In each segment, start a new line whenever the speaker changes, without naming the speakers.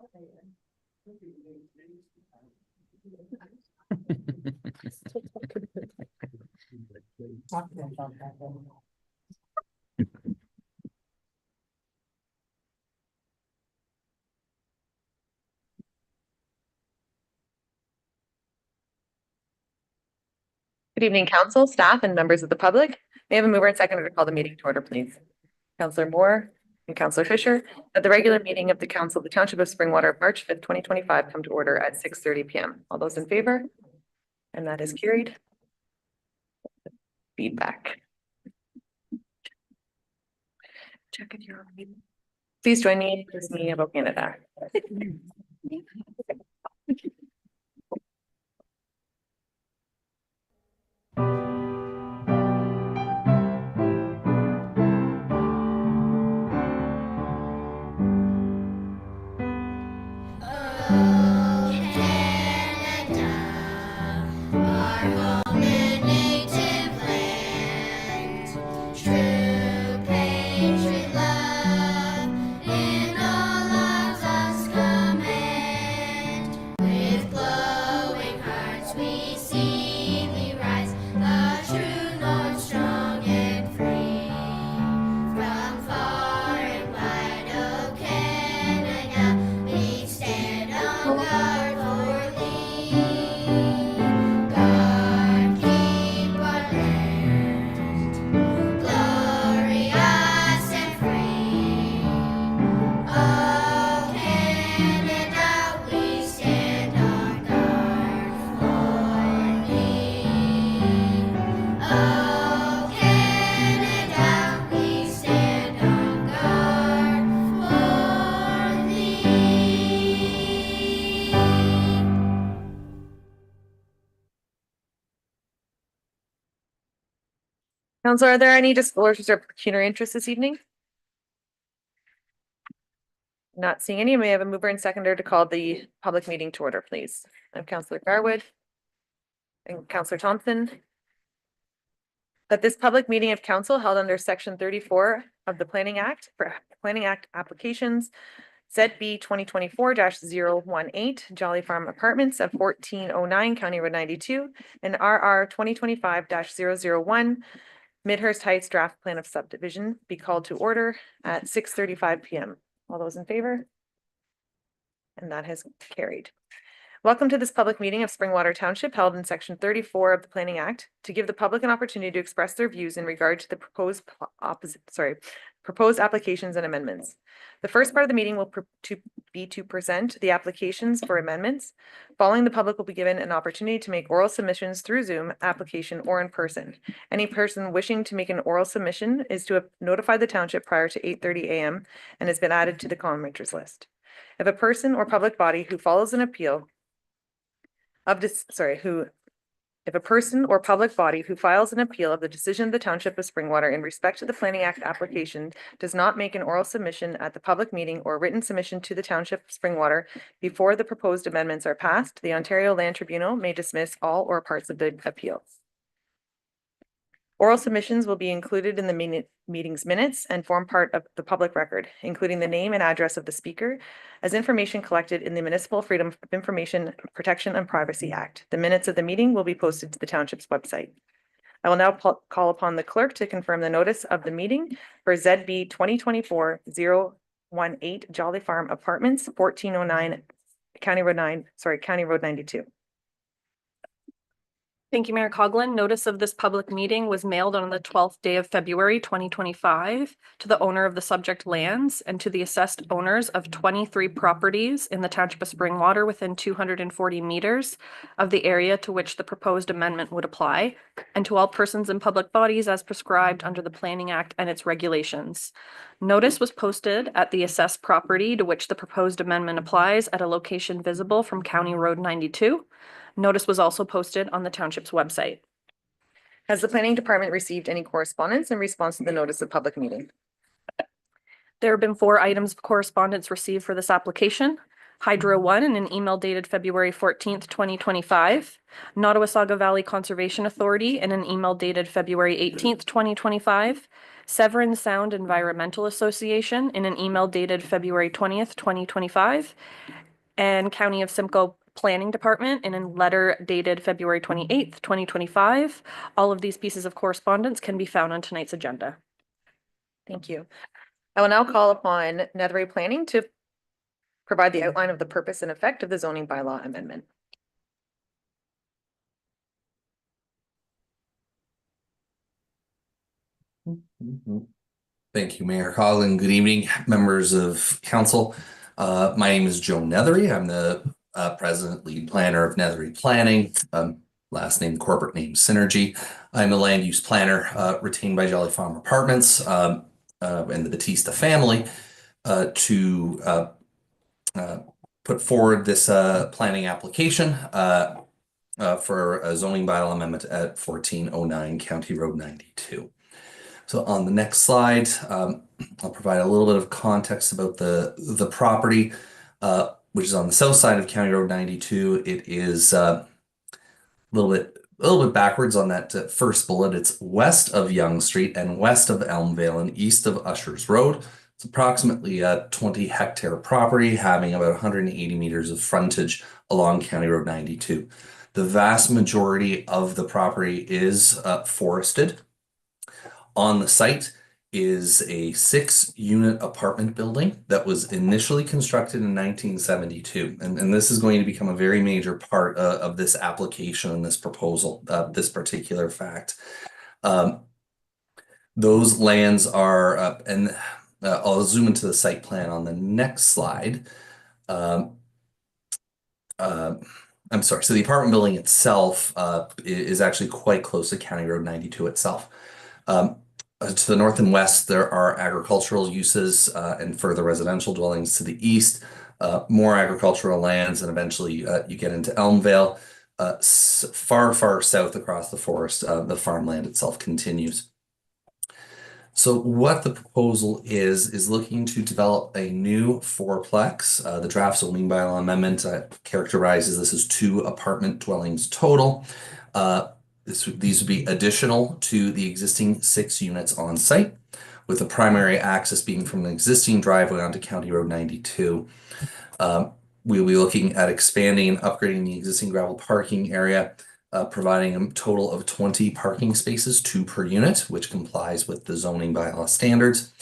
Good evening, council, staff, and members of the public. May I have a mover and seconder to call the meeting to order, please? Councillor Moore and Councillor Fisher, that the regular meeting of the Council of the Township of Springwater, March 5th, 2025, come to order at 6:30 p.m. All those in favor? And that is carried. Feedback. Check if you're on mute. Please join me in this meeting about Canada. Councilor, are there any disclosures or pecuniary interests this evening? Not seeing any. May I have a mover and seconder to call the public meeting to order, please? I'm Councillor Garwood and Councillor Thompson. That this public meeting of council held under section 34 of the Planning Act for Planning Act applications ZB 2024-018 Jolly Farm Apartments at 1409 County Road 92 and RR 2025-001 Midhurst Heights Draft Plan of Subdivision be called to order at 6:35 p.m. All those in favor? And that has carried. Welcome to this public meeting of Springwater Township held in section 34 of the Planning Act to give the public an opportunity to express their views in regard to the proposed applications and amendments. The first part of the meeting will be to present the applications for amendments. Following, the public will be given an opportunity to make oral submissions through Zoom application or in person. Any person wishing to make an oral submission is to have notified the township prior to 8:30 a.m. and has been added to the commenters list. If a person or public body who follows an appeal if a person or public body who files an appeal of the decision of the Township of Springwater in respect to the Planning Act application does not make an oral submission at the public meeting or written submission to the Township of Springwater before the proposed amendments are passed, the Ontario Land Tribunal may dismiss all or parts of the appeal. Oral submissions will be included in the meeting's minutes and form part of the public record, including the name and address of the speaker as information collected in the Municipal Freedom of Information Protection and Privacy Act. The minutes of the meeting will be posted to the township's website. I will now call upon the clerk to confirm the notice of the meeting for ZB 2024-018 Jolly Farm Apartments, 1409 County Road 92.
Thank you, Mayor Coughlin. Notice of this public meeting was mailed on the 12th day of February, 2025 to the owner of the subject lands and to the assessed owners of 23 properties in the Township of Springwater within 240 meters of the area to which the proposed amendment would apply, and to all persons in public bodies as prescribed under the Planning Act and its regulations. Notice was posted at the assessed property to which the proposed amendment applies at a location visible from County Road 92. Notice was also posted on the township's website.
Has the planning department received any correspondence in response to the notice of public meeting?
There have been 4 items of correspondence received for this application. Hydro One in an email dated February 14th, 2025. Nottawasaga Valley Conservation Authority in an email dated February 18th, 2025. Severn Sound Environmental Association in an email dated February 20th, 2025, and County of Simcoe Planning Department in a letter dated February 28th, 2025. All of these pieces of correspondence can be found on tonight's agenda.
Thank you. I will now call upon Nethery Planning to provide the outline of the purpose and effect of the zoning bylaw amendment.
Thank you, Mayor Coughlin. Good evening, members of council. My name is Joe Nethery. I'm the president, lead planner of Nethery Planning. Last name, corporate name, Synergy. I'm a land use planner retained by Jolly Farm Apartments and the Batista family to put forward this planning application for a zoning bylaw amendment at 1409 County Road 92. So on the next slide, I'll provide a little bit of context about the property, which is on the south side of County Road 92. It is a little bit backwards on that first bullet. It's west of Yonge Street and west of Elmvale and east of Ushers Road. It's approximately a 20-hectare property having about 180 meters of frontage along County Road 92. The vast majority of the property is forested. On the site is a 6-unit apartment building that was initially constructed in 1972. And this is going to become a very major part of this application and this proposal, this particular fact. Those lands are, and I'll zoom into the site plan on the next slide. I'm sorry, so the apartment building itself is actually quite close to County Road 92 itself. To the north and west, there are agricultural uses and further residential dwellings to the east, more agricultural lands, and eventually you get into Elmvale. Far, far south across the forest, the farmland itself continues. So what the proposal is looking to develop a new fourplex. The draft zoning bylaw amendment characterizes this as 2 apartment dwellings total. These would be additional to the existing 6 units on site, with the primary access being from an existing driveway onto County Road 92. We'll be looking at expanding and upgrading the existing gravel parking area, providing a total of 20 parking spaces, 2 per unit, which complies with the zoning bylaw standards,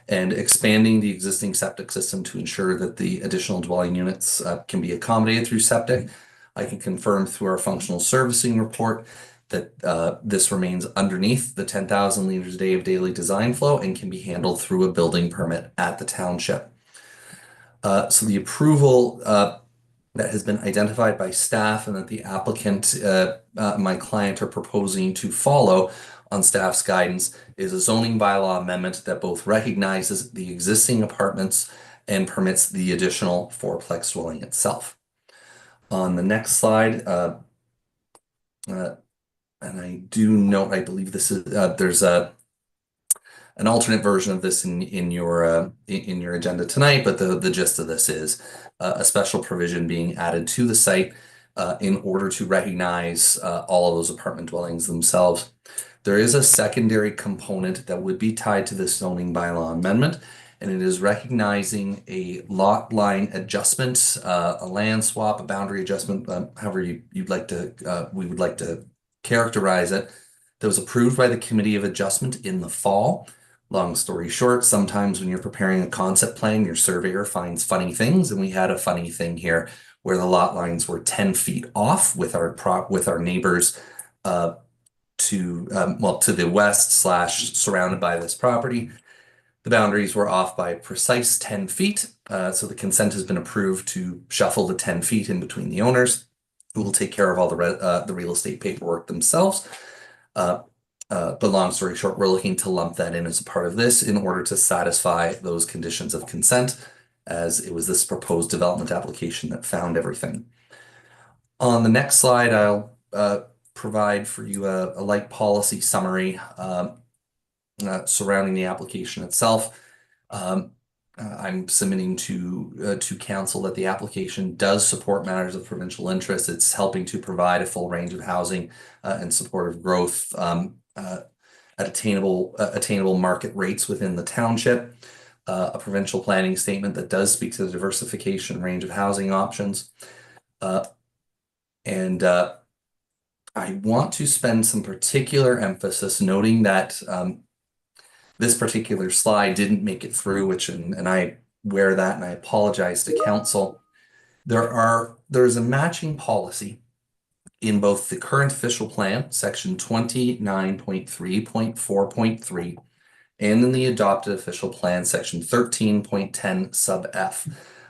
and expanding the existing septic system to ensure that the additional dwelling units can be accommodated through septic. I can confirm through our functional servicing report that this remains underneath the 10,000 liters a day of daily design flow and can be handled through a building permit at the township. So the approval that has been identified by staff and that the applicant, my client, are proposing to follow on staff's guidance is a zoning bylaw amendment that both recognizes the existing apartments and permits the additional fourplex dwelling itself. On the next slide, and I do note, I believe this is there's an alternate version of this in your agenda tonight, but the gist of this is a special provision being added to the site in order to recognize all of those apartment dwellings themselves. There is a secondary component that would be tied to this zoning bylaw amendment, and it is recognizing a lot line adjustment, a land swap, a boundary adjustment, however you'd like to, we would like to characterize it, that was approved by the Committee of Adjustment in the fall. Long story short, sometimes when you're preparing a concept plan, your surveyor finds funny things, and we had a funny thing here where the lot lines were 10 feet off with our neighbors to the west / surrounded by this property. The boundaries were off by precise 10 feet. So the consent has been approved to shuffle the 10 feet in between the owners, who will take care of all the real estate paperwork themselves. But long story short, we're looking to lump that in as a part of this in order to satisfy those conditions of consent, as it was this proposed development application that found everything. On the next slide, I'll provide for you a light policy summary surrounding the application itself. I'm submitting to council that the application does support matters of provincial interest. It's helping to provide a full range of housing and supportive growth at attainable market rates within the township. A provincial planning statement that does speak to the diversification range of housing options. And I want to spend some particular emphasis noting that this particular slide didn't make it through, and I wear that and I apologize to council. There's a matching policy in both the current official plan, section 29.3.4.3, and in the adopted official plan, section 13.10 sub F.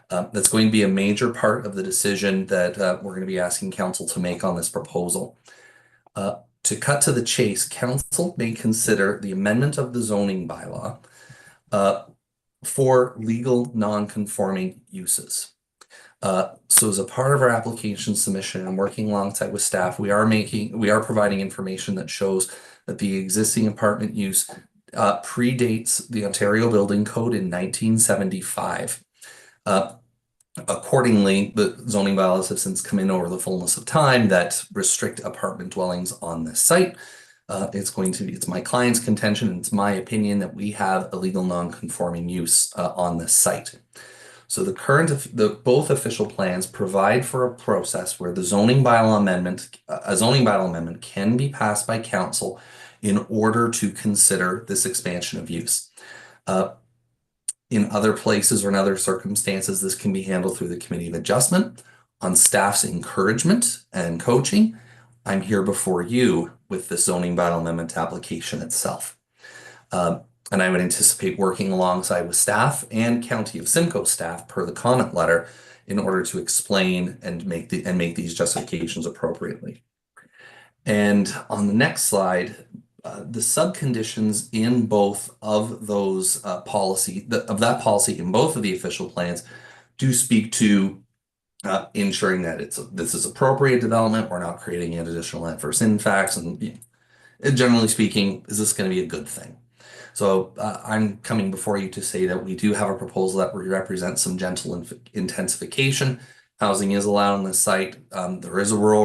That's going to be a major part of the decision that we're going to be asking council to make on this proposal. To cut to the chase, council may consider the amendment of the zoning bylaw for legal non-conforming uses. So as a part of our application submission and working alongside with staff, we are providing information that shows that the existing apartment use predates the Ontario Building Code in 1975. Accordingly, the zoning bylaws have since come in over the fullness of time that restrict apartment dwellings on this site. It's my client's contention and it's my opinion that we have illegal non-conforming use on this site. So both official plans provide for a process where a zoning bylaw amendment can be passed by council in order to consider this expansion of use. In other places or in other circumstances, this can be handled through the Committee of Adjustment. On staff's encouragement and coaching, I'm here before you with the zoning bylaw amendment application itself. And I would anticipate working alongside with staff and County of Simcoe staff per the comment letter in order to explain and make these justifications appropriately. And on the next slide, the subconditions in both of those that policy in both of the official plans do speak to ensuring that this is appropriate development. We're not creating an additional adverse impacts, and generally speaking, is this going to be a good thing? So I'm coming before you to say that we do have a proposal that represents some gentle intensification. Housing is allowed on the site. There is a rural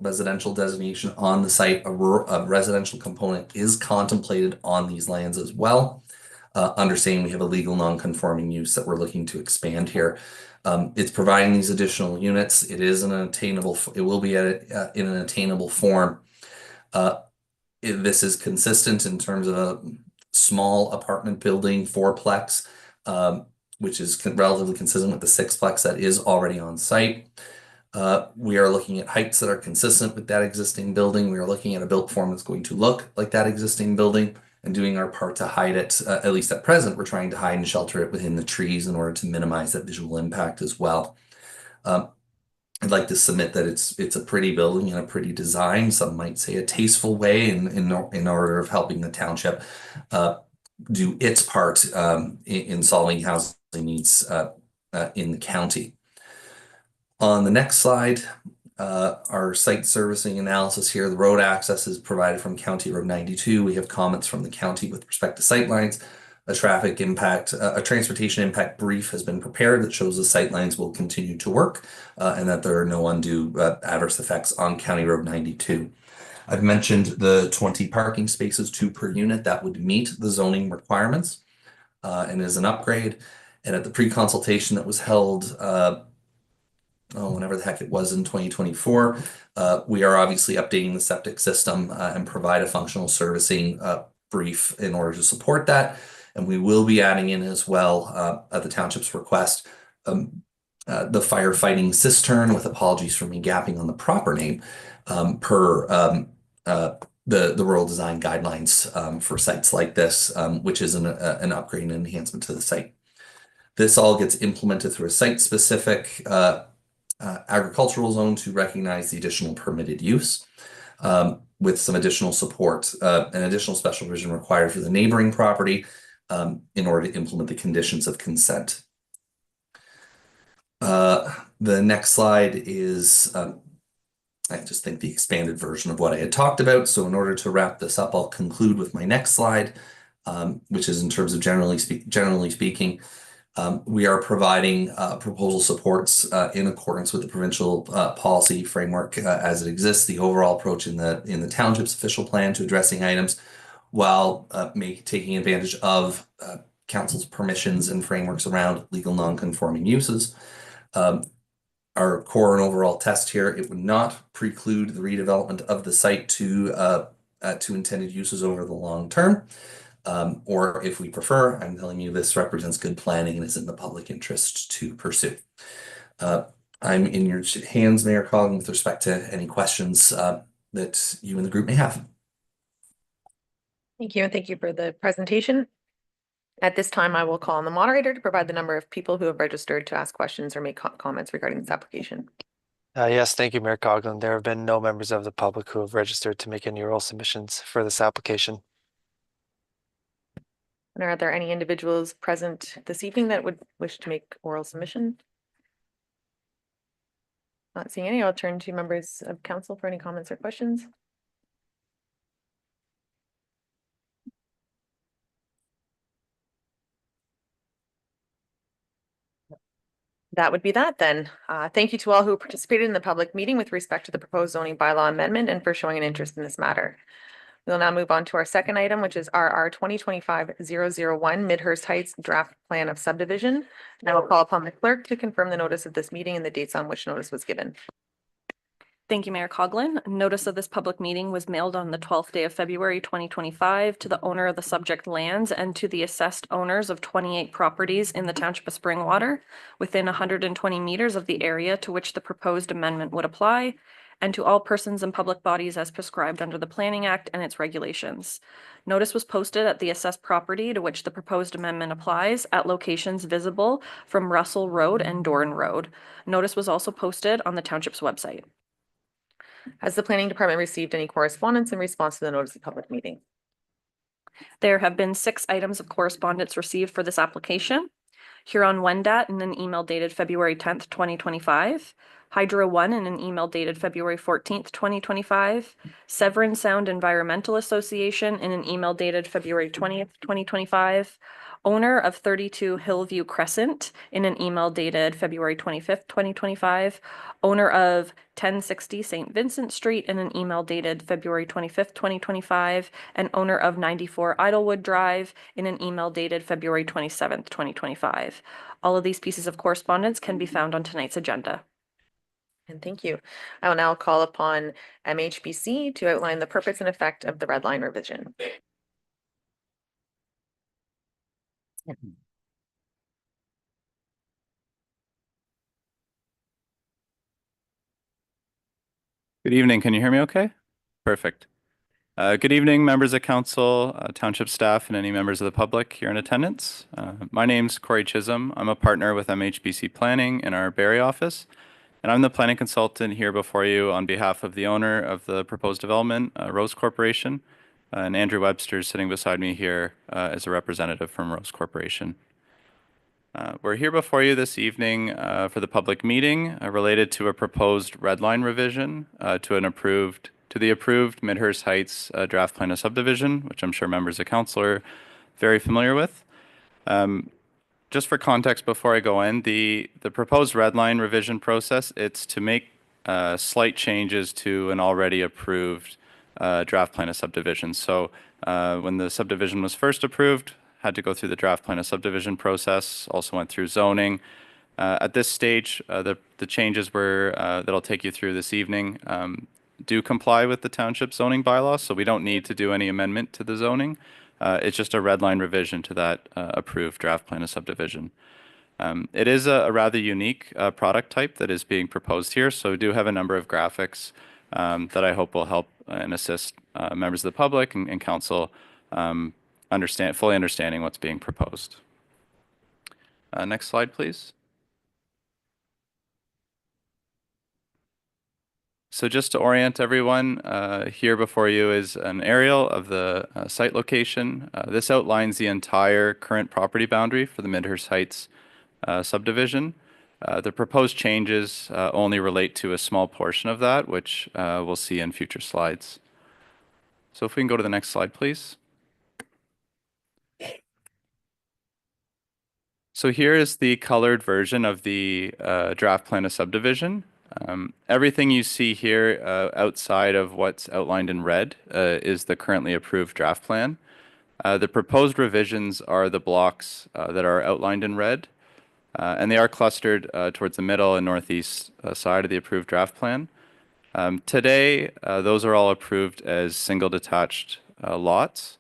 residential designation on the site. A residential component is contemplated on these lands as well. Understanding we have a legal non-conforming use that we're looking to expand here. It's providing these additional units. It is an attainable. It will be in an attainable form. This is consistent in terms of a small apartment building, fourplex. Which is relatively consistent with the sixplex that is already on site. We are looking at heights that are consistent with that existing building. We are looking at a built form that's going to look like that existing building and doing our part to hide it. At least at present, we're trying to hide and shelter it within the trees in order to minimize that visual impact as well. I'd like to submit that it's a pretty building and a pretty design. Some might say a tasteful way in order of helping the township do its part in solving housing needs in the county. On the next slide, our site servicing analysis here, the road access is provided from County Road 92. We have comments from the county with respect to sightlines. A transportation impact brief has been prepared that shows the sightlines will continue to work and that there are no undue adverse effects on County Road 92. I've mentioned the 20 parking spaces, 2 per unit, that would meet the zoning requirements and is an upgrade. And at the pre-consultation that was held, whenever the heck it was in 2024, we are obviously updating the septic system and provide a functional servicing brief in order to support that. And we will be adding in as well at the township's request, the firefighting cistern, with apologies for me gapping on the proper name, per the rural design guidelines for sites like this, which is an upgrade and enhancement to the site. This all gets implemented through a site-specific agricultural zone to recognize the additional permitted use, with some additional support, and additional special provision required for the neighboring property in order to implement the conditions of consent. The next slide is, I just think, the expanded version of what I had talked about. So in order to wrap this up, I'll conclude with my next slide, which is in terms of generally speaking, we are providing proposal supports in accordance with the provincial policy framework as it exists. The overall approach in the township's official plan to addressing items while taking advantage of council's permissions and frameworks around legal non-conforming uses. Our core and overall test here, it would not preclude the redevelopment of the site to intended uses over the long term. Or if we prefer, I'm telling you this represents good planning and is in the public interest to pursue. I'm in your hands, Mayor Coggin, with respect to any questions that you and the group may have.
Thank you, and thank you for the presentation. At this time, I will call on the moderator to provide the number of people who have registered to ask questions or make comments regarding this application.
Yes, thank you, Mayor Coughlin. There have been no members of the public who have registered to make any oral submissions for this application.
And are there any individuals present this evening that would wish to make oral submission? Not seeing any, I'll turn to members of council for any comments or questions. That would be that then. Thank you to all who participated in the public meeting with respect to the proposed zoning bylaw amendment and for showing an interest in this matter. We'll now move on to our second item, which is RR 2025-001 Midhurst Heights Draft Plan of Subdivision. Now I'll call upon the clerk to confirm the notice of this meeting and the dates on which notice was given.
Thank you, Mayor Coughlin. Notice of this public meeting was mailed on the 12th day of February 2025 to the owner of the subject lands and to the assessed owners of 28 properties in the Township of Springwater within 120 meters of the area to which the proposed amendment would apply, and to all persons and public bodies as prescribed under the Planning Act and its regulations. Notice was posted at the assessed property to which the proposed amendment applies at locations visible from Russell Road and Dorn Road. Notice was also posted on the Township's website.
Has the planning department received any correspondence in response to the notice of public meeting?
There have been 6 items of correspondence received for this application. Huron-Wendat in an email dated February 10th, 2025. Hydro One in an email dated February 14th, 2025. Severn Sound Environmental Association in an email dated February 20th, 2025. Owner of 32 Hillview Crescent in an email dated February 25th, 2025. Owner of 1060 St. Vincent Street in an email dated February 25th, 2025. And owner of 94 Idlewood Drive in an email dated February 27th, 2025. All of these pieces of correspondence can be found on tonight's agenda.
And thank you. I will now call upon MHBC to outline the purpose and effect of the red line revision.
Good evening. Can you hear me okay? Perfect. Good evening, members of council, township staff, and any members of the public here in attendance. My name's Corey Chisholm. I'm a partner with MHBC Planning in our Barrie office, and I'm the planning consultant here before you on behalf of the owner of the proposed development, Rose Corporation, and Andrew Webster is sitting beside me here as a representative from Rose Corporation. We're here before you this evening for the public meeting related to a proposed red line revision to the approved Midhurst Heights draft plan of subdivision, which I'm sure members of council are very familiar with. Just for context before I go in, the proposed red line revision process, it's to make slight changes to an already approved draft plan of subdivision. So when the subdivision was first approved, had to go through the draft plan of subdivision process, also went through zoning. At this stage, the changes that I'll take you through this evening do comply with the township zoning bylaws, so we don't need to do any amendment to the zoning. It's just a red line revision to that approved draft plan of subdivision. It is a rather unique product type that is being proposed here, so we do have a number of graphics that I hope will help and assist members of the public and council fully understanding what's being proposed. Next slide, please. So just to orient everyone, here before you is an aerial of the site location. This outlines the entire current property boundary for the Midhurst Heights subdivision. The proposed changes only relate to a small portion of that, which we'll see in future slides. So if we can go to the next slide, please. So here is the colored version of the draft plan of subdivision. Everything you see here outside of what's outlined in red is the currently approved draft plan. The proposed revisions are the blocks that are outlined in red, and they are clustered towards the middle and northeast side of the approved draft plan. Today, those are all approved as single detached lots.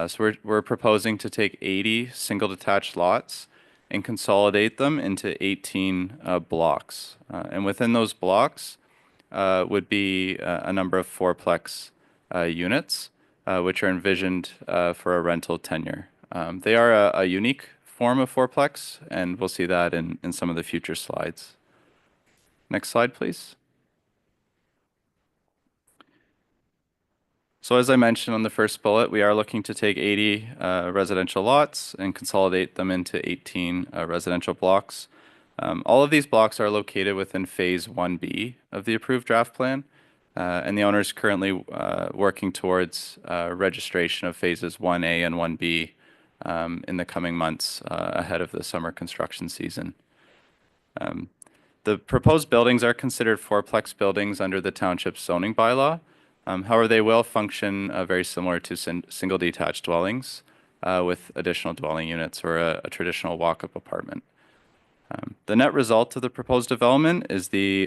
So we're proposing to take 80 single detached lots and consolidate them into 18 blocks. And within those blocks would be a number of fourplex units, which are envisioned for a rental tenure. They are a unique form of fourplex, and we'll see that in some of the future slides. Next slide, please. So as I mentioned on the first bullet, we are looking to take 80 residential lots and consolidate them into 18 residential blocks. All of these blocks are located within Phase 1B of the approved draft plan, and the owner is currently working towards registration of Phases 1A and 1B in the coming months ahead of the summer construction season. The proposed buildings are considered fourplex buildings under the township's zoning bylaw. However, they will function very similar to single detached dwellings with additional dwelling units or a traditional walk-up apartment. The net result of the proposed development is the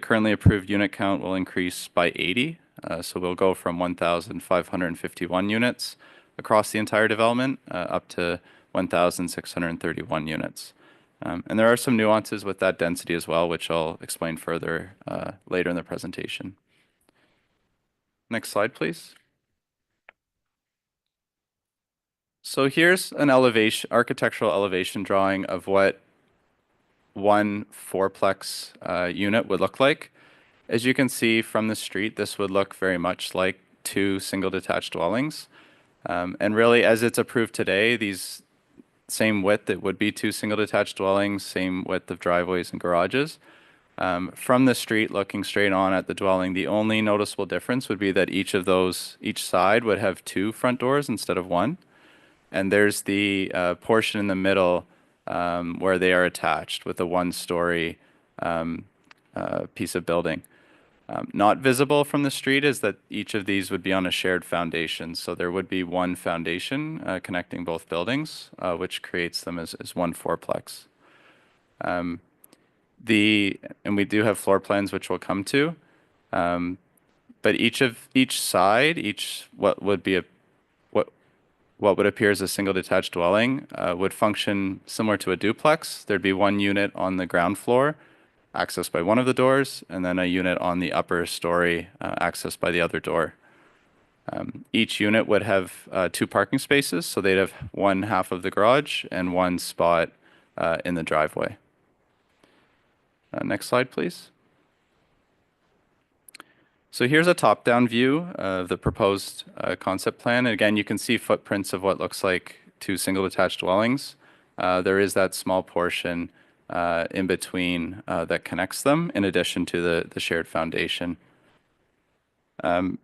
currently approved unit count will increase by 80. So we'll go from 1,551 units across the entire development up to 1,631 units. And there are some nuances with that density as well, which I'll explain further later in the presentation. Next slide, please. So here's an architectural elevation drawing of what one fourplex unit would look like. As you can see from the street, this would look very much like two single detached dwellings. And really, as it's approved today, these same width, it would be two single detached dwellings, same width of driveways and garages. From the street, looking straight on at the dwelling, the only noticeable difference would be that each side would have two front doors instead of one. And there's the portion in the middle where they are attached with a one-story piece of building. Not visible from the street is that each of these would be on a shared foundation. So there would be one foundation connecting both buildings, which creates them as one fourplex. And we do have floor plans, which we'll come to. But each side, what would appear as a single detached dwelling would function similar to a duplex. There'd be one unit on the ground floor, accessed by one of the doors, and then a unit on the upper story, accessed by the other door. Each unit would have two parking spaces, so they'd have one half of the garage and one spot in the driveway. Next slide, please. So here's a top-down view of the proposed concept plan. And again, you can see footprints of what looks like two single detached dwellings. There is that small portion in between that connects them, in addition to the shared foundation. There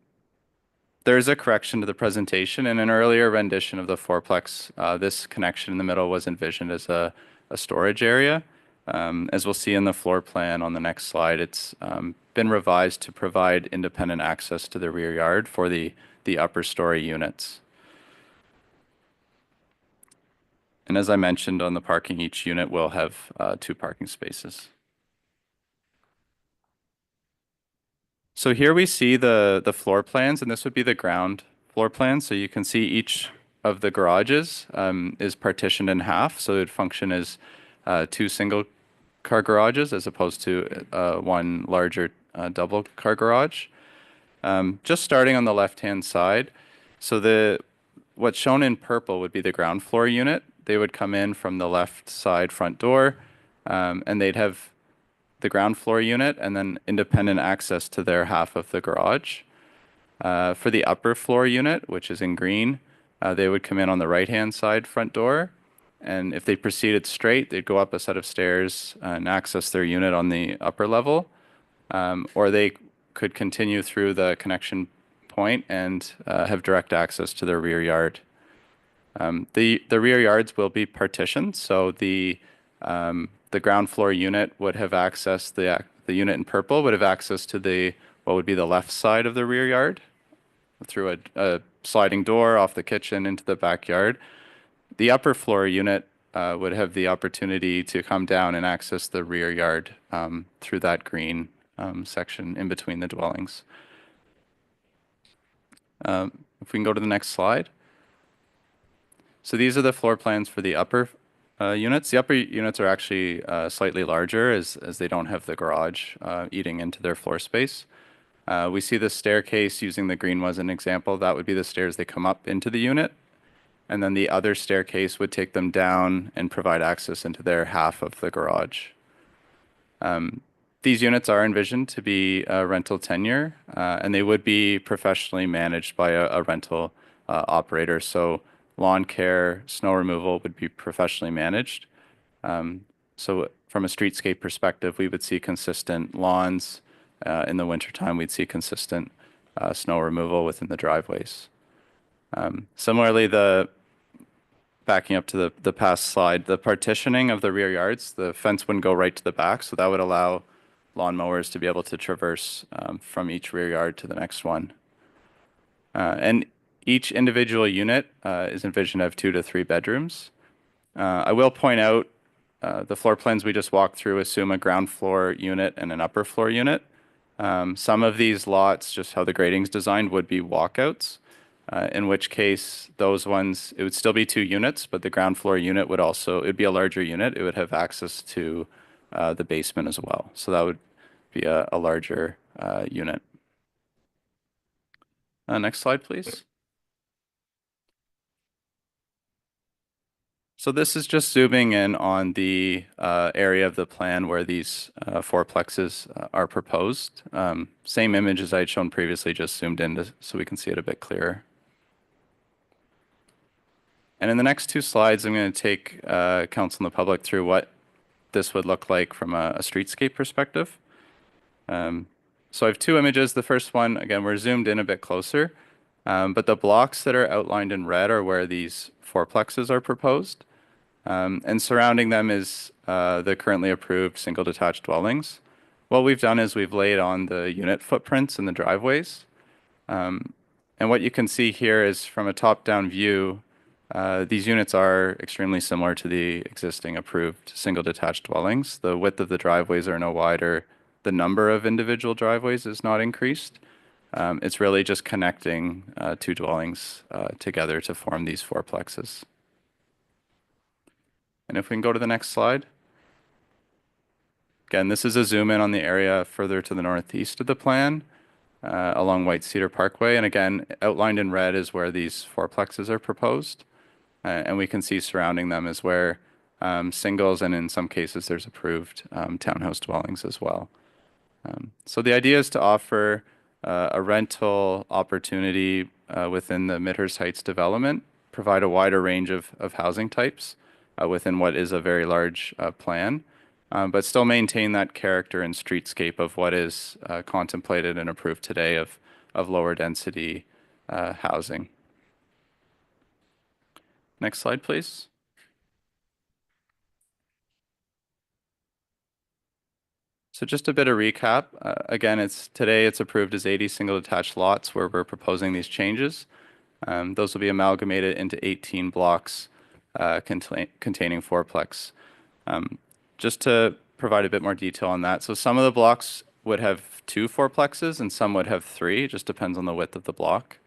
is a correction to the presentation. In an earlier rendition of the fourplex, this connection in the middle was envisioned as a storage area. As we'll see in the floor plan on the next slide, it's been revised to provide independent access to the rear yard for the upper story units. And as I mentioned on the parking, each unit will have two parking spaces. So here we see the floor plans, and this would be the ground floor plan. So you can see each of the garages is partitioned in half, so it would function as two single car garages as opposed to one larger double car garage. Just starting on the left-hand side, so what's shown in purple would be the ground floor unit. They would come in from the left side front door, and they'd have the ground floor unit and then independent access to their half of the garage. For the upper floor unit, which is in green, they would come in on the right-hand side front door. And if they proceeded straight, they'd go up a set of stairs and access their unit on the upper level. Or they could continue through the connection point and have direct access to their rear yard. The rear yards will be partitioned, so the ground floor unit would have access the unit in purple would have access to what would be the left side of the rear yard through a sliding door off the kitchen into the backyard. The upper floor unit would have the opportunity to come down and access the rear yard through that green section in between the dwellings. If we can go to the next slide. So these are the floor plans for the upper units. The upper units are actually slightly larger as they don't have the garage eating into their floor space. We see the staircase, using the green as an example. That would be the stairs they come up into the unit. And then the other staircase would take them down and provide access into their half of the garage. These units are envisioned to be rental tenure, and they would be professionally managed by a rental operator. So lawn care, snow removal would be professionally managed. So from a streetscape perspective, we would see consistent lawns. In the wintertime, we'd see consistent snow removal within the driveways. Similarly, backing up to the past slide, the partitioning of the rear yards, the fence wouldn't go right to the back, so that would allow lawnmowers to be able to traverse from each rear yard to the next one. And each individual unit is envisioned to have 2 to 3 bedrooms. I will point out the floor plans we just walked through assume a ground floor unit and an upper floor unit. Some of these lots, just how the grading's designed, would be walkouts, in which case those ones, it would still be 2 units, but the ground floor unit would also, it would be a larger unit. It would have access to the basement as well. So that would be a larger unit. Next slide, please. So this is just zooming in on the area of the plan where these fourplexes are proposed. Same image as I had shown previously, just zoomed in so we can see it a bit clearer. And in the next 2 slides, I'm going to take council and the public through what this would look like from a streetscape perspective. So I have 2 images. The first one, again, we're zoomed in a bit closer, but the blocks that are outlined in red are where these fourplexes are proposed. And surrounding them is the currently approved single detached dwellings. What we've done is we've laid on the unit footprints in the driveways. And what you can see here is from a top-down view, these units are extremely similar to the existing approved single detached dwellings. The width of the driveways are no wider. The number of individual driveways is not increased. It's really just connecting 2 dwellings together to form these fourplexes. And if we can go to the next slide. Again, this is a zoom in on the area further to the northeast of the plan along White Cedar Parkway. And again, outlined in red is where these fourplexes are proposed. And we can see surrounding them is where singles, and in some cases there's approved townhouse dwellings as well. So the idea is to offer a rental opportunity within the Midhurst Heights development, provide a wider range of housing types within what is a very large plan, but still maintain that character and streetscape of what is contemplated and approved today of lower density housing. Next slide, please. So just a bit of recap. Again, today it's approved as 80 single detached lots where we're proposing these changes. Those will be amalgamated into 18 blocks containing fourplex. Just to provide a bit more detail on that. So some of the blocks would have 2 fourplexes and some would have 3. It just depends on the width of the block.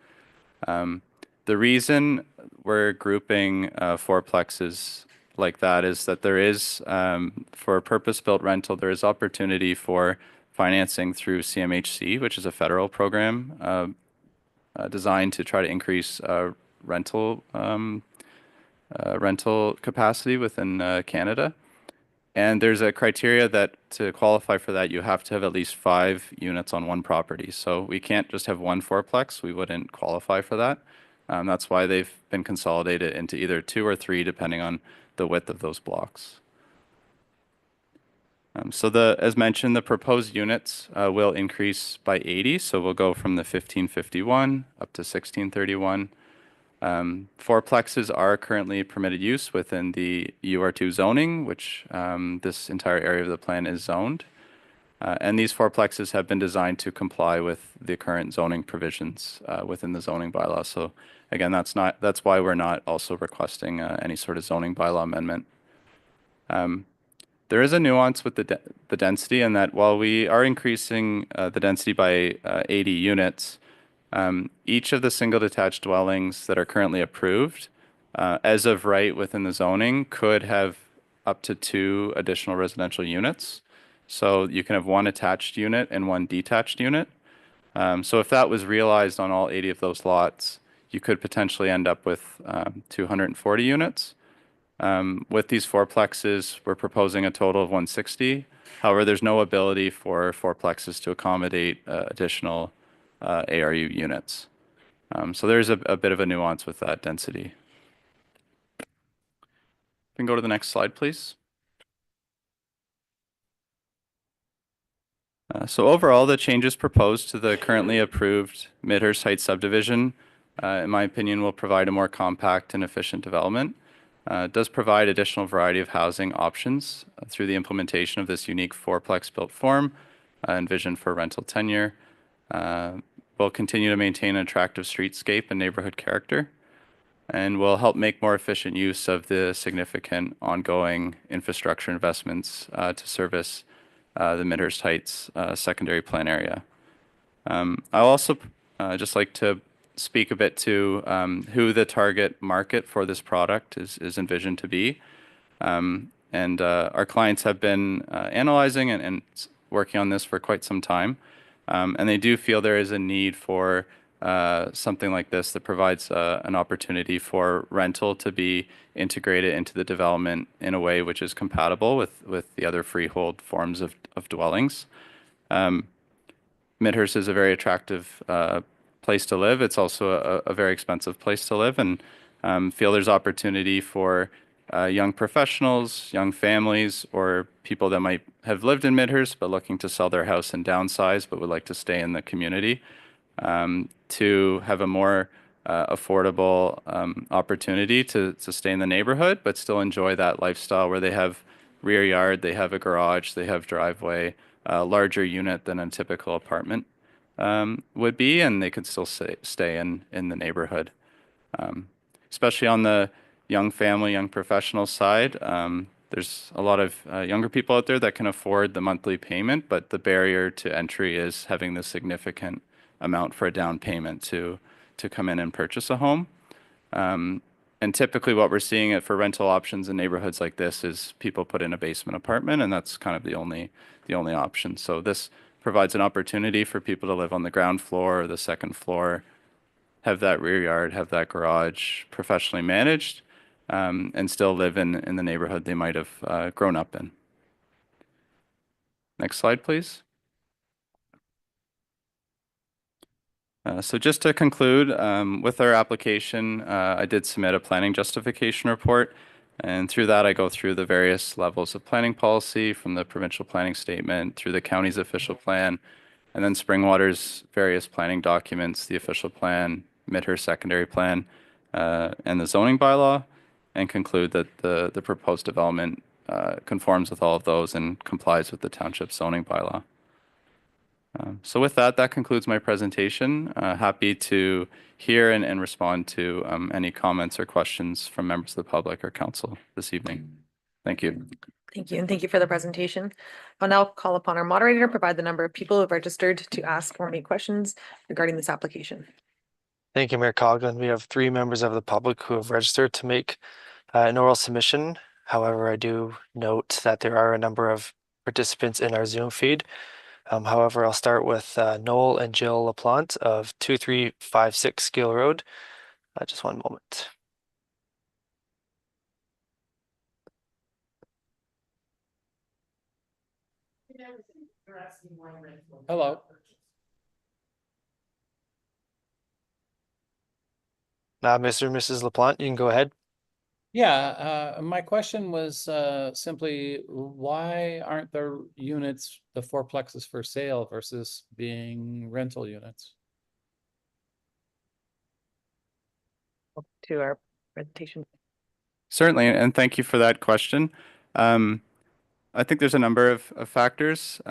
The reason we're grouping fourplexes like that is that there is, for a purpose-built rental, there is opportunity for financing through CMHC, which is a federal program designed to try to increase rental capacity within Canada. And there's a criteria that to qualify for that, you have to have at least 5 units on one property. So we can't just have 1 fourplex. We wouldn't qualify for that. That's why they've been consolidated into either 2 or 3, depending on the width of those blocks. So as mentioned, the proposed units will increase by 80. So we'll go from the 1551 up to 1631. Fourplexes are currently permitted use within the UR2 zoning, which this entire area of the plan is zoned. And these fourplexes have been designed to comply with the current zoning provisions within the zoning bylaw. So again, that's why we're not also requesting any sort of zoning bylaw amendment. There is a nuance with the density in that while we are increasing the density by 80 units, each of the single detached dwellings that are currently approved, as of right within the zoning, could have up to 2 additional residential units. So you can have 1 attached unit and 1 detached unit. So if that was realized on all 80 of those lots, you could potentially end up with 240 units. With these fourplexes, we're proposing a total of 160. However, there's no ability for fourplexes to accommodate additional ARU units. So there's a bit of a nuance with that density. We can go to the next slide, please. So overall, the changes proposed to the currently approved Midhurst Heights subdivision, in my opinion, will provide a more compact and efficient development. It does provide additional variety of housing options through the implementation of this unique fourplex built form envisioned for rental tenure. Will continue to maintain an attractive streetscape and neighborhood character, and will help make more efficient use of the significant ongoing infrastructure investments to service the Midhurst Heights secondary plan area. I'll also just like to speak a bit to who the target market for this product is envisioned to be. And our clients have been analyzing and working on this for quite some time. And they do feel there is a need for something like this that provides an opportunity for rental to be integrated into the development in a way which is compatible with the other freehold forms of dwellings. Midhurst is a very attractive place to live. It's also a very expensive place to live, and feel there's opportunity for young professionals, young families, or people that might have lived in Midhurst but looking to sell their house and downsize but would like to stay in the community, to have a more affordable opportunity to stay in the neighborhood but still enjoy that lifestyle where they have rear yard, they have a garage, they have driveway, a larger unit than a typical apartment would be, and they could still stay in the neighborhood. Especially on the young family, young professional side, there's a lot of younger people out there that can afford the monthly payment, but the barrier to entry is having the significant amount for a down payment to come in and purchase a home. And typically what we're seeing for rental options in neighborhoods like this is people put in a basement apartment, and that's kind of the only option. So this provides an opportunity for people to live on the ground floor or the second floor, have that rear yard, have that garage professionally managed, and still live in the neighborhood they might have grown up in. Next slide, please. So just to conclude, with our application, I did submit a planning justification report, and through that I go through the various levels of planning policy from the provincial planning statement through the county's official plan, and then Springwater's various planning documents, the official plan, Midhurst secondary plan, and the zoning bylaw, and conclude that the proposed development conforms with all of those and complies with the township zoning bylaw. So with that concludes my presentation. Happy to hear and respond to any comments or questions from members of the public or council this evening. Thank you.
Thank you, and thank you for the presentation. I'll now call upon our moderator to provide the number of people who have registered to ask or make questions regarding this application.
Thank you, Mayor Coughlin. We have 3 members of the public who have registered to make an oral submission. However, I do note that there are a number of participants in our Zoom feed. However, I'll start with Noel and Jill LaPlante of 2356 Gill Road. Just one moment.
Hello.
Mr. and Mrs. LaPlante, you can go ahead.
Yeah, my question was simply why aren't there units, the fourplexes for sale versus being rental units?
To our presentation.
Certainly, and thank you for that question. I think there's a number of factors.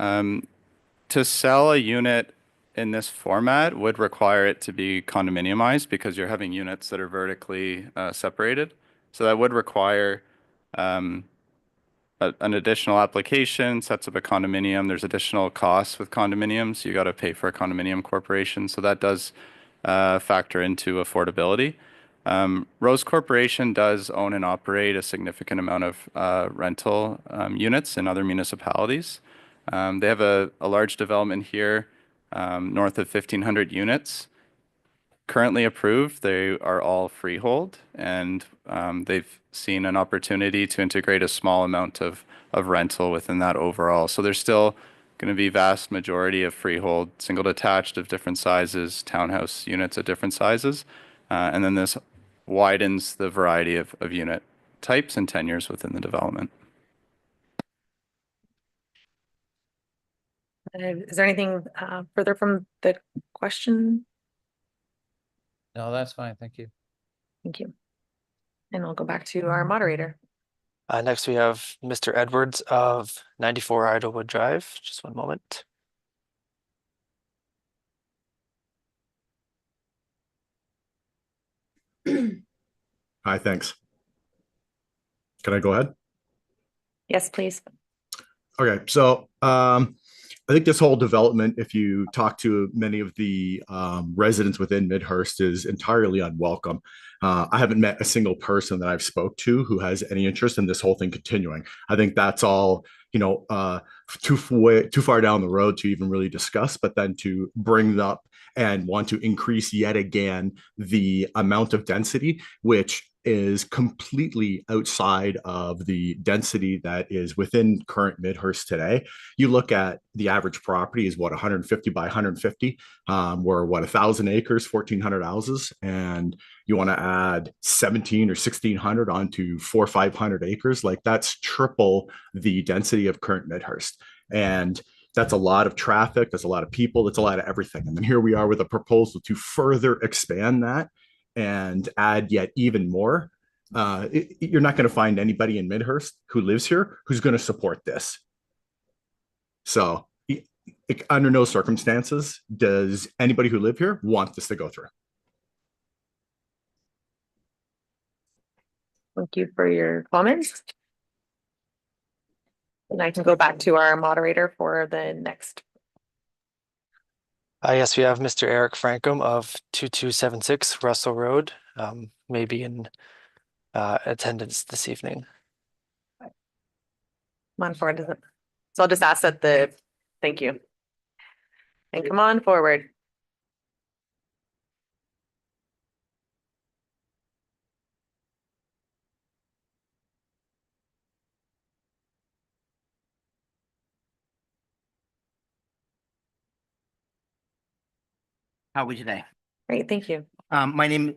To sell a unit in this format would require it to be condominiumized because you're having units that are vertically separated. So that would require an additional application, sets up a condominium. There's additional costs with condominiums. You got to pay for a condominium corporation. So that does factor into affordability. Rose Corporation does own and operate a significant amount of rental units in other municipalities. They have a large development here, north of 1,500 units. Currently approved, they are all freehold, and they've seen an opportunity to integrate a small amount of rental within that overall. So there's still going to be vast majority of freehold, single detached of different sizes, townhouse units at different sizes. And then this widens the variety of unit types and tenures within the development.
Is there anything further from the question?
No, that's fine. Thank you.
Thank you. And I'll go back to our moderator.
Next, we have Mr. Edwards of 94 Idlewood Drive. Just one moment.
Hi, thanks. Can I go ahead?
Yes, please.
Okay, so I think this whole development, if you talk to many of the residents within Midhurst, is entirely unwelcome. I haven't met a single person that I've spoke to who has any interest in this whole thing continuing. I think that's all, too far down the road to even really discuss, but then to bring up and want to increase yet again the amount of density, which is completely outside of the density that is within current Midhurst today. You look at the average property is what, 150 by 150, we're what, 1,000 acres, 1,400 houses, and you want to add 17 or 1,600 onto 400 or 500 acres. Like, that's triple the density of current Midhurst. And that's a lot of traffic, that's a lot of people, that's a lot of everything. And then here we are with a proposal to further expand that and add yet even more. You're not going to find anybody in Midhurst who lives here who's going to support this. So under no circumstances does anybody who live here want this to go through.
Thank you for your comments. And I can go back to our moderator for the next.
Yes, we have Mr. Eric Frankum of 2276 Russell Road, maybe in attendance this evening.
Come on forward. So I'll just ask that thank you. And come on forward.
How are we today?
Great, thank you.
My name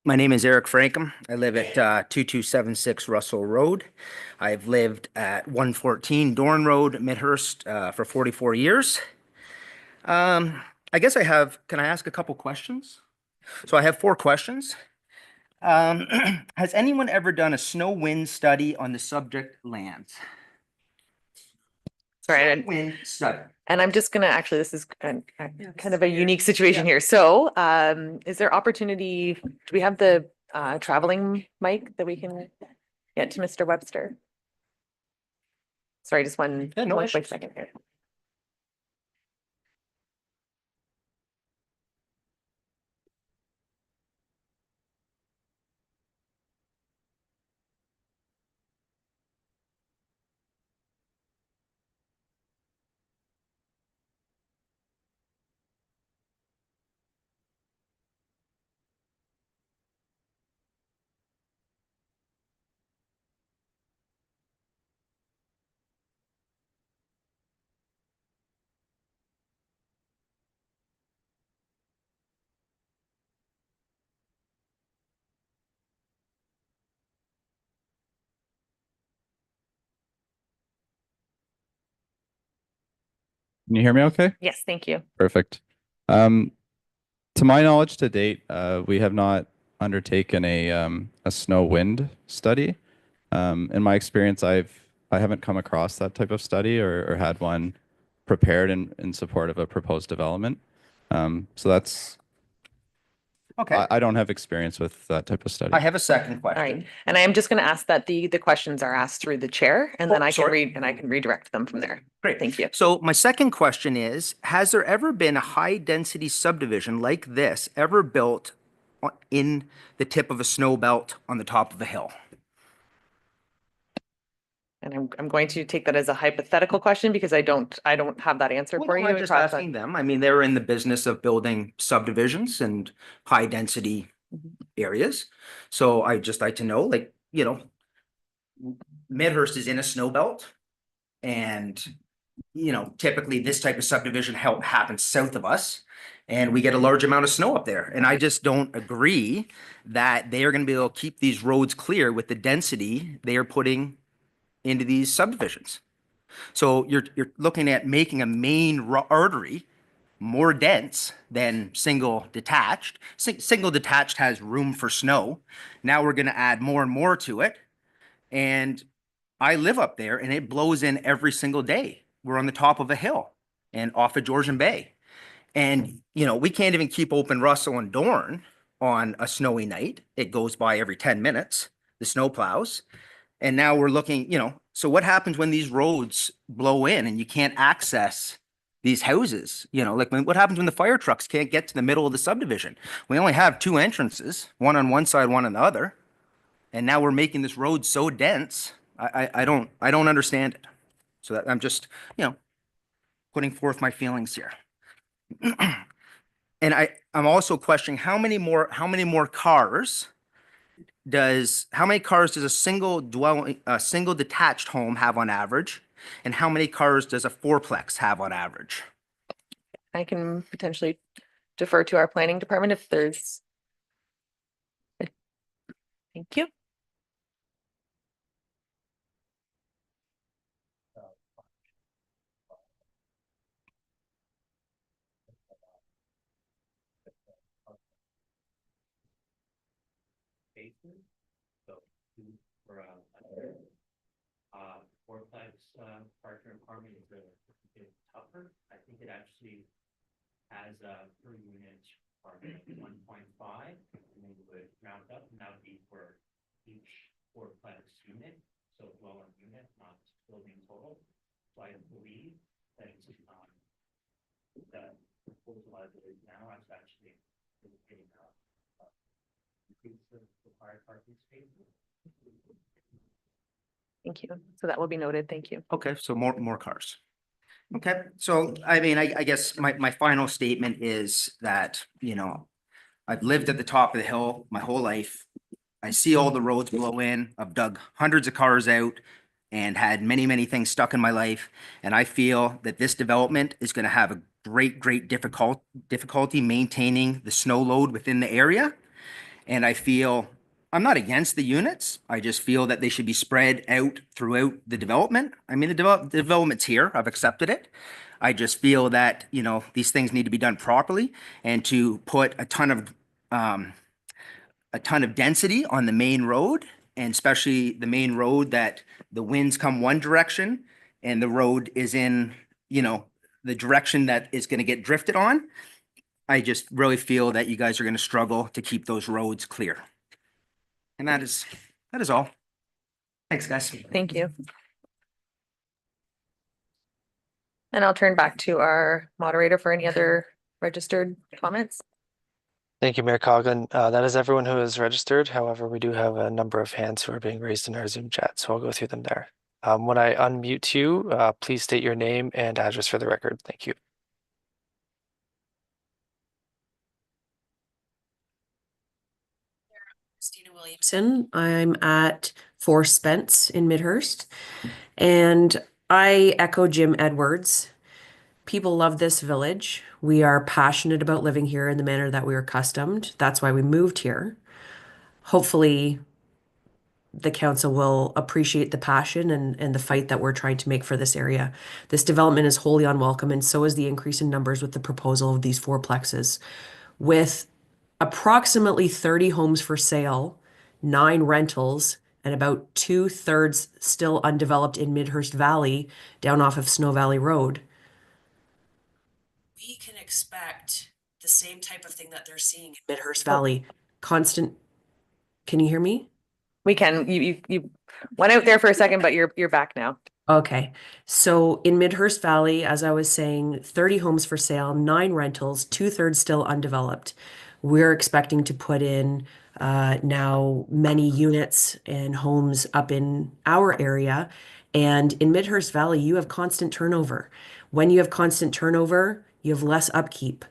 is Eric Frankum. I live at 2276 Russell Road. I've lived at 114 Dorn Road, Midhurst, for 44 years. I guess can I ask a couple questions? So I have 4 questions. Has anyone ever done a snow wind study on the subject lands?
Sorry,
Wind study.
and I'm just gonna, actually, this is kind of a unique situation here. So, is there opportunity, do we have the traveling mic that we can get to Mr. Webster? Sorry, just one quick second here.
Can you hear me okay?
Yes, thank you.
Perfect. To my knowledge to date, we have not undertaken a snow wind study. In my experience, I haven't come across that type of study or had one prepared in support of a proposed development. So that's,
Okay,
I don't have experience with that type of study.
I have a second
All right,
question.
and I am just going to ask that the questions are asked through the chair, and then
Oh,
I can
sorry.
read and I can redirect them from there.
Great.
Thank you.
So my second question is, has there ever been a high-density subdivision like this ever built in the tip of a snow belt on the top of a hill?
And I'm going to take that as a hypothetical question because I don't have that answer
Well,
for
no,
you.
I'm just
across that-
asking them. I mean, they're in the business of building subdivisions and high-density areas. So I just like to know, like, you know, Midhurst is in a snow belt. And, you know, typically this type of subdivision happens south of us. And we get a large amount of snow up there. And I just don't agree that they are going to be able to keep these roads clear with the density they are putting into these subdivisions. So you're looking at making a main artery more dense than single detached. Single detached has room for snow. Now we're going to add more and more to it. And I live up there and it blows in every single day. We're on the top of a hill and off of Georgian Bay. And, you know, we can't even keep open Russell and Dorn on a snowy night. It goes by every 10 minutes, the snow plows. And now we're looking, you know, so what happens when these roads blow in and you can't access these houses? You know, like what happens when the fire trucks can't get to the middle of the subdivision? We only have two entrances, one on one side, one on the other. And now we're making this road so dense. I don't understand it. So that I'm just, you know, putting forth my feelings here. And I'm also questioning how many more cars how many cars does a single detached home have on average? And how many cars does a fourplex have on average?
I can potentially defer to our planning department if there's. Thank you.
Fourplex partner apartment is a bit tougher. I think it actually has a per unit apartment 1.5, and then we would round up, and that would be for each fourplex unit, so dwelling unit, not building total. So I believe that it's the proposal as it is now is actually getting increase the required parking spaces.
Thank you. So that will be noted. Thank you.
Okay, so more cars. Okay, so I mean, I guess my final statement is that, you know, I've lived at the top of the hill my whole life. I see all the roads blow in. I've dug hundreds of cars out and had many things stuck in my life. And I feel that this development is going to have a great difficulty maintaining the snow load within the area. And I feel I'm not against the units. I just feel that they should be spread out throughout the development. I mean, the development's here. I've accepted it. I just feel that, you know, these things need to be done properly, and to put a ton of density on the main road, and especially the main road that the winds come one direction and the road is in, you know, the direction that is going to get drifted on. I just really feel that you guys are going to struggle to keep those roads clear. And that is all. Thanks, guys.
Thank you. And I'll turn back to our moderator for any other registered comments.
Thank you, Mayor Coughlin. That is everyone who is registered. However, we do have a number of hands who are being raised in our Zoom chat, so I'll go through them there. When I unmute you, please state your name and address for the record. Thank you.
Christina Williamson. I'm at 4 Spence in Midhurst, and I echo Jim Edwards. People love this village. We are passionate about living here in the manner that we are accustomed. That's why we moved here. Hopefully, the council will appreciate the passion and the fight that we're trying to make for this area. This development is wholly unwelcome, and so is the increase in numbers with the proposal of these fourplexes. With approximately 30 homes for sale, 9 rentals, and about 2/3 still undeveloped in Midhurst Valley, down off of Snow Valley Road. we can expect the same type of thing that they're seeing in Midhurst Valley. Constant, can you hear me?
We can, you went out there for a second, but you're back now.
Okay, so in Midhurst Valley, as I was saying, 30 homes for sale, 9 rentals, 2/3 still undeveloped. We're expecting to put in now many units and homes up in our area. And in Midhurst Valley, you have constant turnover. When you have constant turnover, you have less upkeep.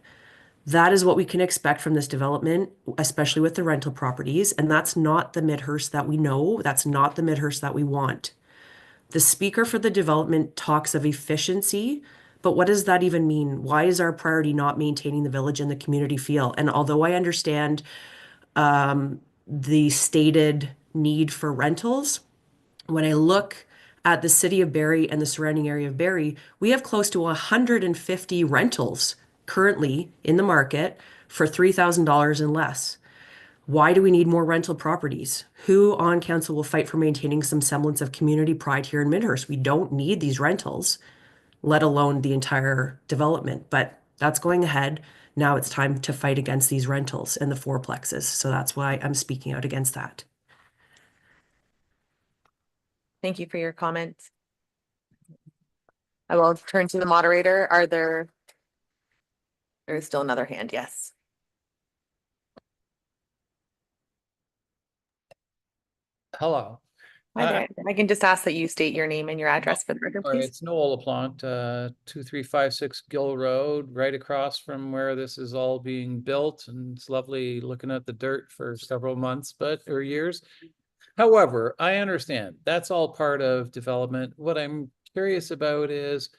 That is what we can expect from this development, especially with the rental properties. And that's not the Midhurst that we know. That's not the Midhurst that we want. The speaker for the development talks of efficiency, but what does that even mean? Why is our priority not maintaining the village and the community feel? And although I understand the stated need for rentals, when I look at the city of Barrie and the surrounding area of Barrie, we have close to 150 rentals currently in the market for $3,000 and less. Why do we need more rental properties? Who on council will fight for maintaining some semblance of community pride here in Midhurst? We don't need these rentals, let alone the entire development, but that's going ahead. Now it's time to fight against these rentals and the fourplexes. So that's why I'm speaking out against that.
Thank you for your comments. I will turn to the moderator. There is still another hand, yes.
Hello.
Hi there. I can just ask that you state your name and your address for the record,
All right,
please.
it's Noel LaPlante, 2356 Gill Road, right across from where this is all being built. And it's lovely looking at the dirt for several months, or years. However, I understand that's all part of development. What I'm curious about is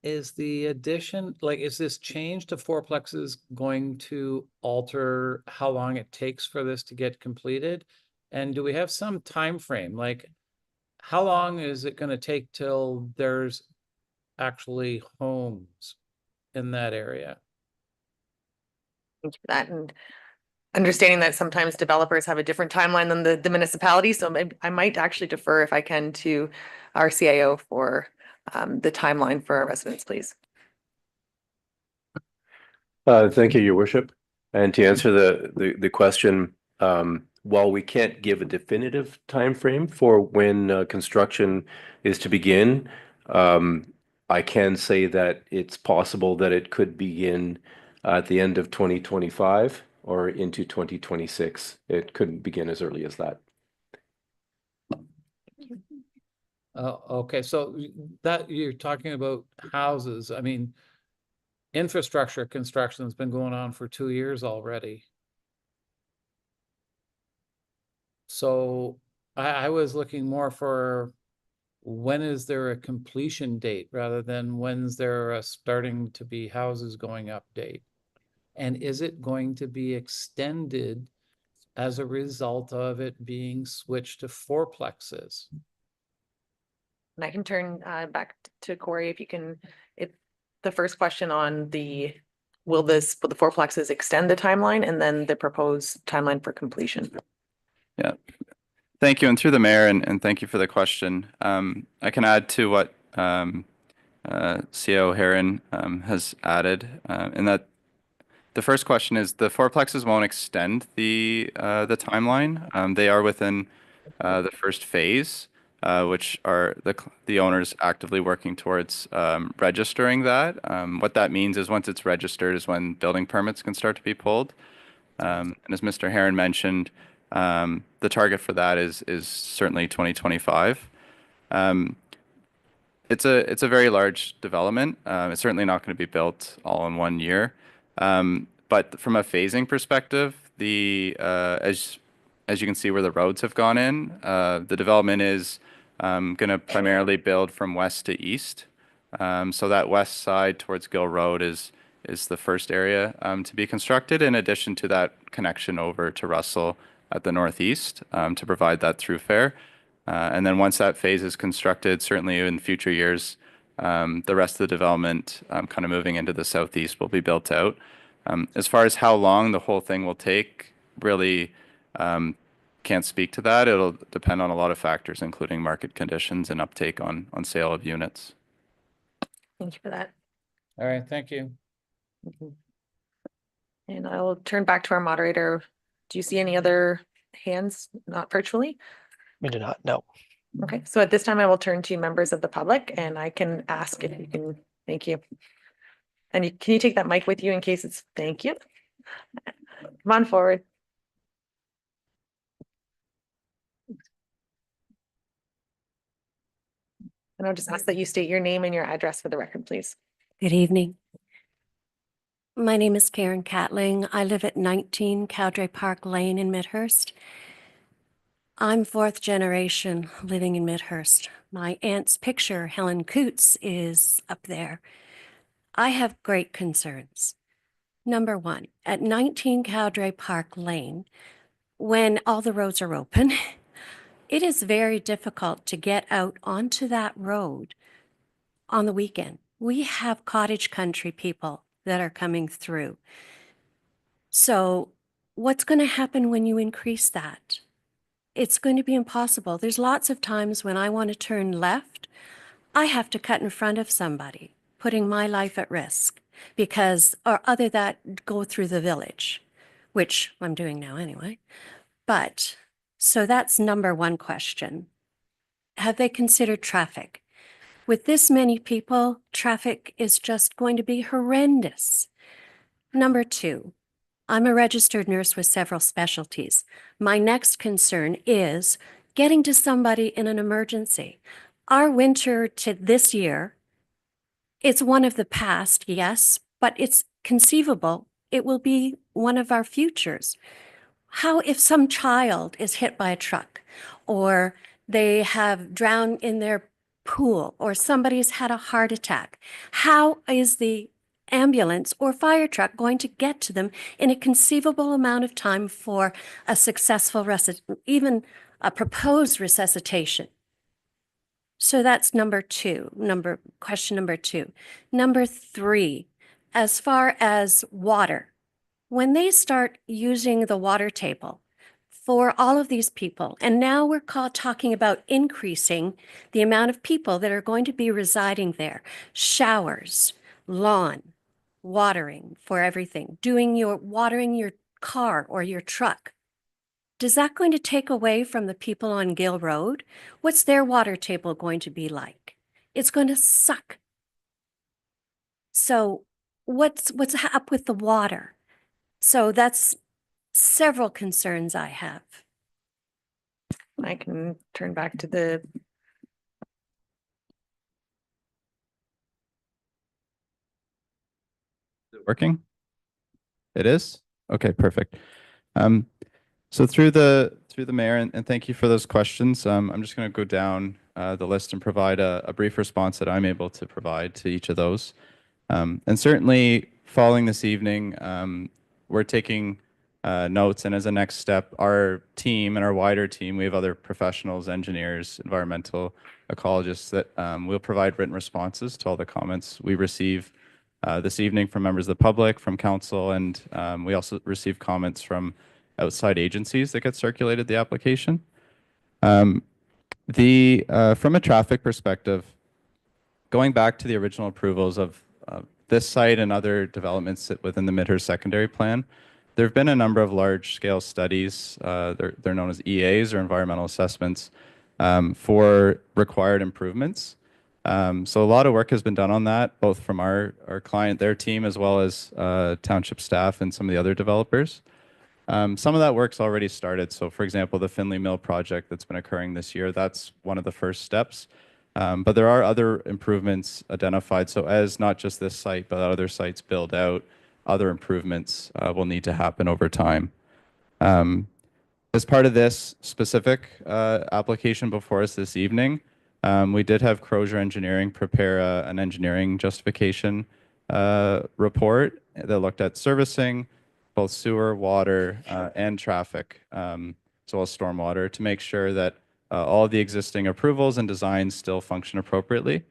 the addition, like, is this change to fourplexes going to alter how long it takes for this to get completed? And do we have some time frame? Like, how long is it going to take till there's actually homes in that area?
Thank you for that. And understanding that sometimes developers have a different timeline than the municipality. So I might actually defer, if I can, to our CIO for the timeline for our residents, please.
Thank you, Your Worship. And to answer the question, while we can't give a definitive time frame for when construction is to begin, I can say that it's possible that it could begin at the end of 2025 or into 2026. It couldn't begin as early as that.
Okay, so that you're talking about houses. I mean, infrastructure construction has been going on for 2 years already. So I was looking more for when is there a completion date rather than when's there a starting to be houses going up date? And is it going to be extended as a result of it being switched to fourplexes?
And I can turn back to Corey if you can, if the first question on will the fourplexes extend the timeline, and then the proposed timeline for completion?
Yeah, thank you. And through the mayor, and thank you for the question. I can add to what CO Heron has added, in that the first question is the fourplexes won't extend the timeline. They are within the first phase, which are the owners actively working towards registering that. What that means is once it's registered is when building permits can start to be pulled. And as Mr. Heron mentioned, the target for that is certainly 2025. It's a very large development. It's certainly not going to be built all in 1 year. But from a phasing perspective, as you can see where the roads have gone in, the development is going to primarily build from west to east. So that west side towards Gill Road is the first area to be constructed, in addition to that connection over to Russell at the northeast to provide that throughfare. And then once that phase is constructed, certainly in future years, the rest of the development kind of moving into the southeast will be built out. As far as how long the whole thing will take, really can't speak to that. It'll depend on a lot of factors, including market conditions and uptake on sale of units.
Thank you for that.
All right, thank you.
Mhm. And I'll turn back to our moderator. Do you see any other hands, not virtually?
We do not, no.
Okay, so at this time I will turn to members of the public and I can ask if you can, thank you. And can you take that mic with you in case it's, thank you. Come on forward. And I'll just ask that you state your name and your address for the record, please.
Good evening. My name is Karen Catling. I live at 19 Cowdray Park Lane in Midhurst. I'm fourth generation living in Midhurst. My aunt's picture, Helen Coots, is up there. I have great concerns. Number one, at 19 Cowdray Park Lane, when all the roads are open, it is very difficult to get out onto that road on the weekend. We have cottage country people that are coming through. So what's going to happen when you increase that? It's going to be impossible. There's lots of times when I want to turn left, I have to cut in front of somebody, putting my life at risk because, or other that go through the village, which I'm doing now anyway. But so that's number one question. Have they considered traffic? With this many people, traffic is just going to be horrendous. Number two, I'm a registered nurse with several specialties. My next concern is getting to somebody in an emergency. Our winter to this year, it's one of the past, yes, but it's conceivable it will be one of our futures. How if some child is hit by a truck or they have drowned in their pool or somebody's had a heart attack? How is the ambulance or fire truck going to get to them in a conceivable amount of time for a successful even a proposed resuscitation? So that's question number two. Number three, as far as water, when they start using the water table for all of these people, and now we're talking about increasing the amount of people that are going to be residing there, showers, lawn, watering for everything, watering your car or your truck. Is that going to take away from the people on Gill Road? What's their water table going to be like? It's going to suck. So what's up with the water? So that's several concerns I have.
I can turn back to the
Working? It is? Okay, perfect. So through the mayor, and thank you for those questions. I'm just going to go down the list and provide a brief response that I'm able to provide to each of those. And certainly following this evening, we're taking notes, and as a next step, our team and our wider team, we have other professionals, engineers, environmental ecologists that will provide written responses to all the comments we receive this evening from members of the public, from council, and we also receive comments from outside agencies that get circulated the application. From a traffic perspective, going back to the original approvals of this site and other developments within the Midhurst Secondary Plan, there have been a number of large-scale studies, they're known as EAs or environmental assessments, for required improvements. So a lot of work has been done on that, both from our client, their team, as well as township staff and some of the other developers. Some of that work's already started. So for example, the Finley Mill project that's been occurring this year, that's one of the first steps. But there are other improvements identified. So as not just this site, but other sites build out, other improvements will need to happen over time. As part of this specific application before us this evening, we did have Crozier Engineering prepare an engineering justification report that looked at servicing, both sewer, water, and traffic, as well as stormwater, to make sure that all of the existing approvals and designs still function appropriately.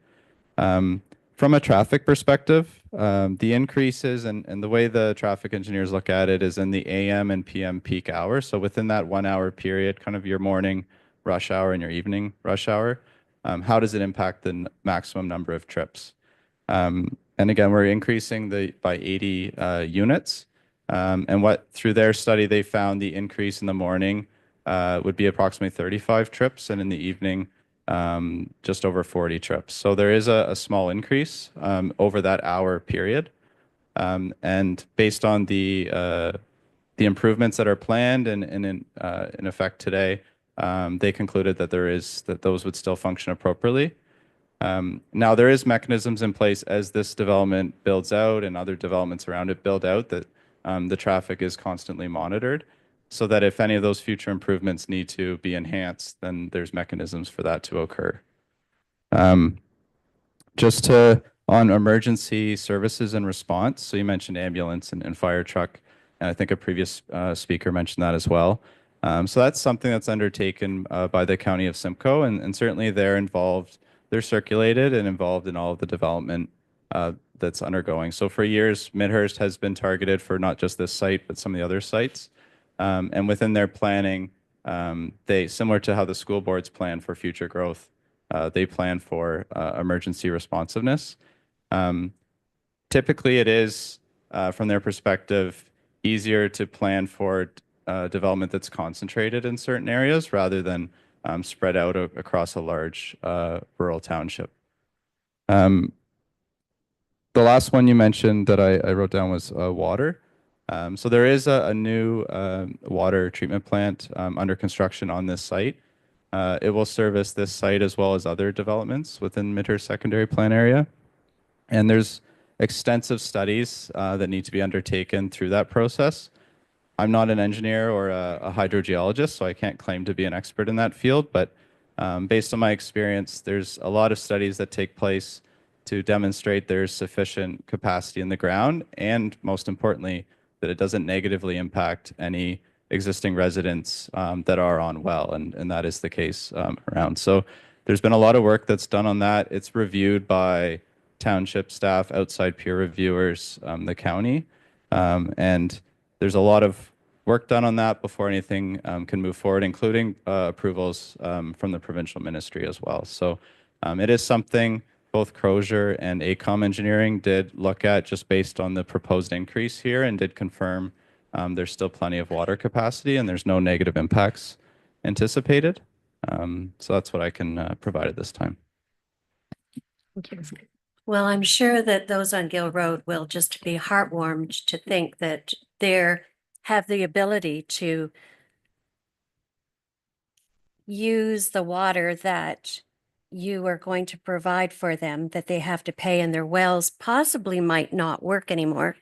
From a traffic perspective, the increases and the way the traffic engineers look at it is in the AM and PM peak hours. So within that 1 hour period, kind of your morning rush hour and your evening rush hour, how does it impact the maximum number of trips? And And again, we're increasing by 80 units. And through their study, they found the increase in the morning would be approximately 35 trips, and in the evening, just over 40 trips. So there is a small increase over that hour period. And based on the improvements that are planned and in effect today, they concluded that those would still function appropriately. Now there is mechanisms in place as this development builds out and other developments around it build out that the traffic is constantly monitored, so that if any of those future improvements need to be enhanced, then there's mechanisms for that to occur. On emergency services and response, so you mentioned ambulance and fire truck, and I think a previous speaker mentioned that as well. So that's something that's undertaken by the County of Simcoe, and certainly they're involved, they're circulated and involved in all of the development that's undergoing. So for years, Midhurst has been targeted for not just this site, but some of the other sites. And within their planning, similar to how the school boards plan for future growth, they plan for emergency responsiveness. Typically, it is, from their perspective, easier to plan for development that's concentrated in certain areas rather than spread out across a large rural township. The last one you mentioned that I wrote down was water. So there is a new water treatment plant under construction on this site. It will service this site as well as other developments within Midhurst Secondary Plan area. And there's extensive studies that need to be undertaken through that process. I'm not an engineer or a hydrogeologist, so I can't claim to be an expert in that field, but based on my experience, there's a lot of studies that take place to demonstrate there's sufficient capacity in the ground, and most importantly, that it doesn't negatively impact any existing residents that are on well, and that is the case around. So there's been a lot of work that's done on that. It's reviewed by township staff, outside peer reviewers, the county, and there's a lot of work done on that before anything can move forward, including approvals from the provincial ministry as well. So it is something both Crozier and AECOM Engineering did look at just based on the proposed increase here, and did confirm there's still plenty of water capacity and there's no negative impacts anticipated. So that's what I can provide at this time.
Thank you.
Well, I'm sure that those on Gill Road will just be heartwarmed to think that they have the ability to use the water that you are going to provide for them, that they have to pay, and their wells possibly might not work anymore.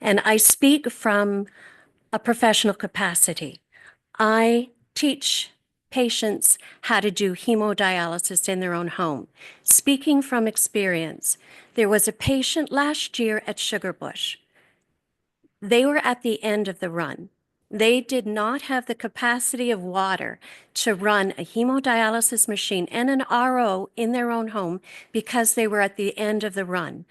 And I speak from a professional capacity. I teach patients how to do hemodialysis in their own home. Speaking from experience, there was a patient last year at Sugarbush. They were at the end of the run. They did not have the capacity of water to run a hemodialysis machine and an RO in their own home because they were at the end of the run.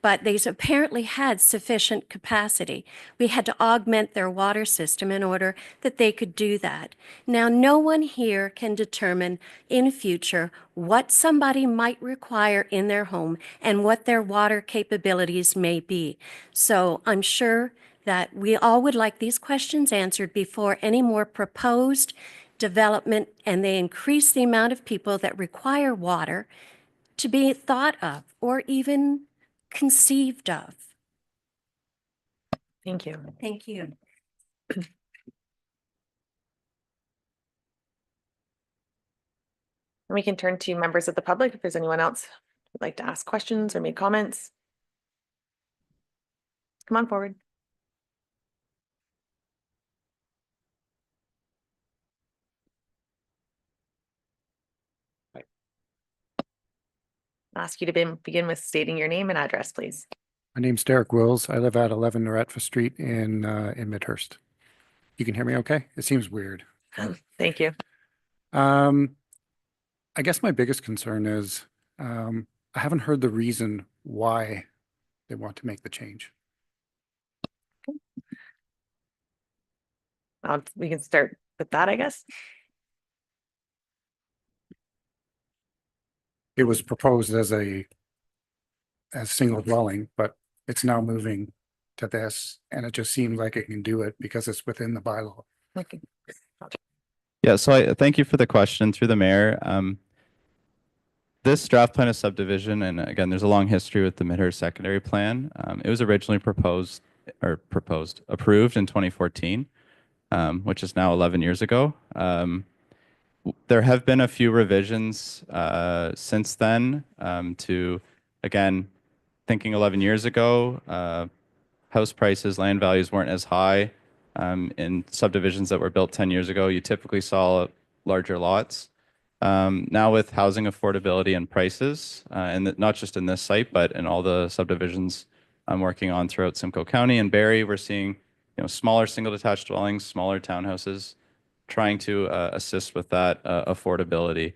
But they apparently had sufficient capacity. We had to augment their water system in order that they could do that. Now, no one here can determine in future what somebody might require in their home and what their water capabilities may be. So I'm sure that we all would like these questions answered before any more proposed development, and they increase the amount of people that require water to be thought of or even conceived of.
Thank you.
Thank you.
And we can turn to members of the public if there's anyone else who'd like to ask questions or make comments. Come on forward. Ask you to begin with stating your name and address, please.
My name's Derek Wills. I live at 11 Noretva Street in Midhurst. You can hear me okay? It seems weird.
Thank you.
I guess my biggest concern is I haven't heard the reason why they want to make the change.
We can start with that, I guess.
It was proposed as a as single dwelling, but it's now moving to this, and it just seems like it can do it because it's within the bylaw.
Okay.
Yeah, so I thank you for the question through the mayor. This draft plan of subdivision, and again, there's a long history with the Midhurst secondary plan. It was originally approved in 2014, which is now 11 years ago. There have been a few revisions since then to, again, thinking 11 years ago, house prices, land values weren't as high. In subdivisions that were built 10 years ago, you typically saw larger lots. Now with housing affordability and prices, and not just in this site, but in all the subdivisions I'm working on throughout Simcoe County and Barrie, we're seeing smaller single detached dwellings, smaller townhouses, trying to assist with that affordability.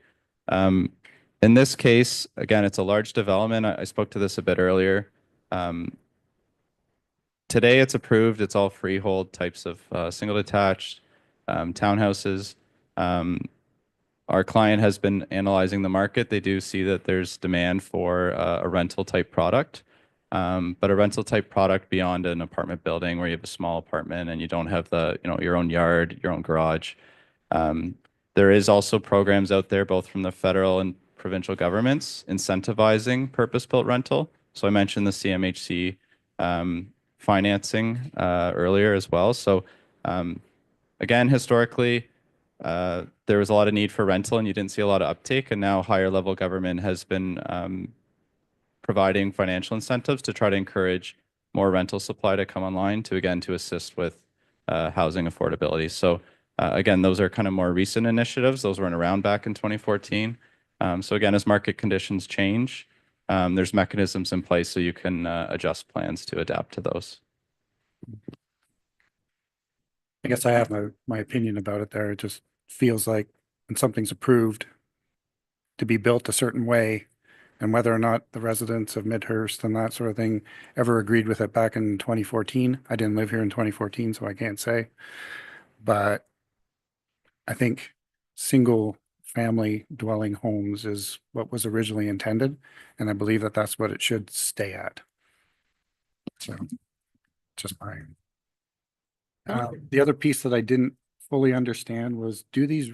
In this case, again, it's a large development. I spoke to this a bit earlier. Today it's approved. It's all freehold types of single detached townhouses. Our client has been analyzing the market. They do see that there's demand for a rental type product, but a rental type product beyond an apartment building where you have a small apartment and you don't have the your own yard, your own garage. There is also programs out there, both from the federal and provincial governments, incentivizing purpose-built rental. So I mentioned the CMHC financing earlier as well. So again, historically, there was a lot of need for rental and you didn't see a lot of uptake, and now higher level government has been providing financial incentives to try to encourage more rental supply to come online to assist with housing affordability. So again, those are kind of more recent initiatives. Those weren't around back in 2014. So again, as market conditions change, there's mechanisms in place so you can adjust plans to adapt to those.
I guess I have my opinion about it there. It just feels like when something's approved to be built a certain way, and whether or not the residents of Midhurst and that sort of thing ever agreed with it back in 2014. I didn't live here in 2014, so I can't say. But I think single family dwelling homes is what was originally intended, and I believe that that's what it should stay at. So just my the other piece that I didn't fully understand was, do these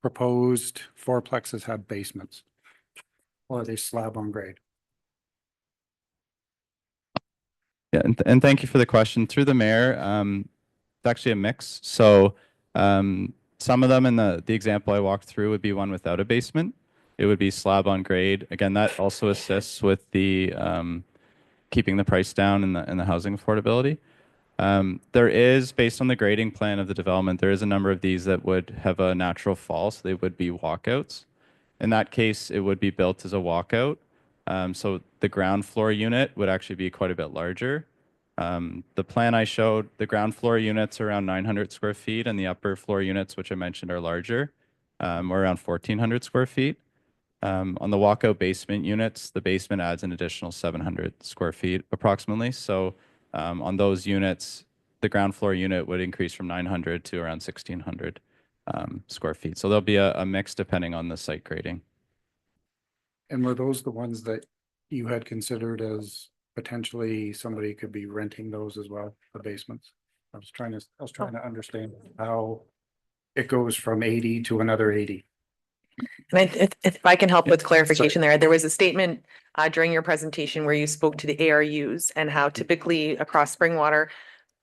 proposed fourplexes have basements? Or are they slab on grade?
Yeah, and thank you for the question. Through the mayor, it's actually a mix. So some of them in the example I walked through would be one without a basement. It would be slab on grade. Again, that also assists with the keeping the price down and the housing affordability. There is, based on the grading plan of the development, there is a number of these that would have a natural fall, so they would be walkouts. In that case, it would be built as a walkout. So the ground floor unit would actually be quite a bit larger. The plan I showed, the ground floor units are around 900 square feet, and the upper floor units, which I mentioned, are larger, are around 1,400 square feet. On the walkout basement units, the basement adds an additional 700 square feet approximately. So on those units, the ground floor unit would increase from 900 to around 1,600 square feet. So there'll be a mix depending on the site grading.
And were those the ones that you had considered as potentially somebody could be renting those as well, the basements? I was trying to understand how it goes from 80 to another 80.
And if I can help with clarification there was a statement during your presentation where you spoke to the ARUs and how typically across Springwater,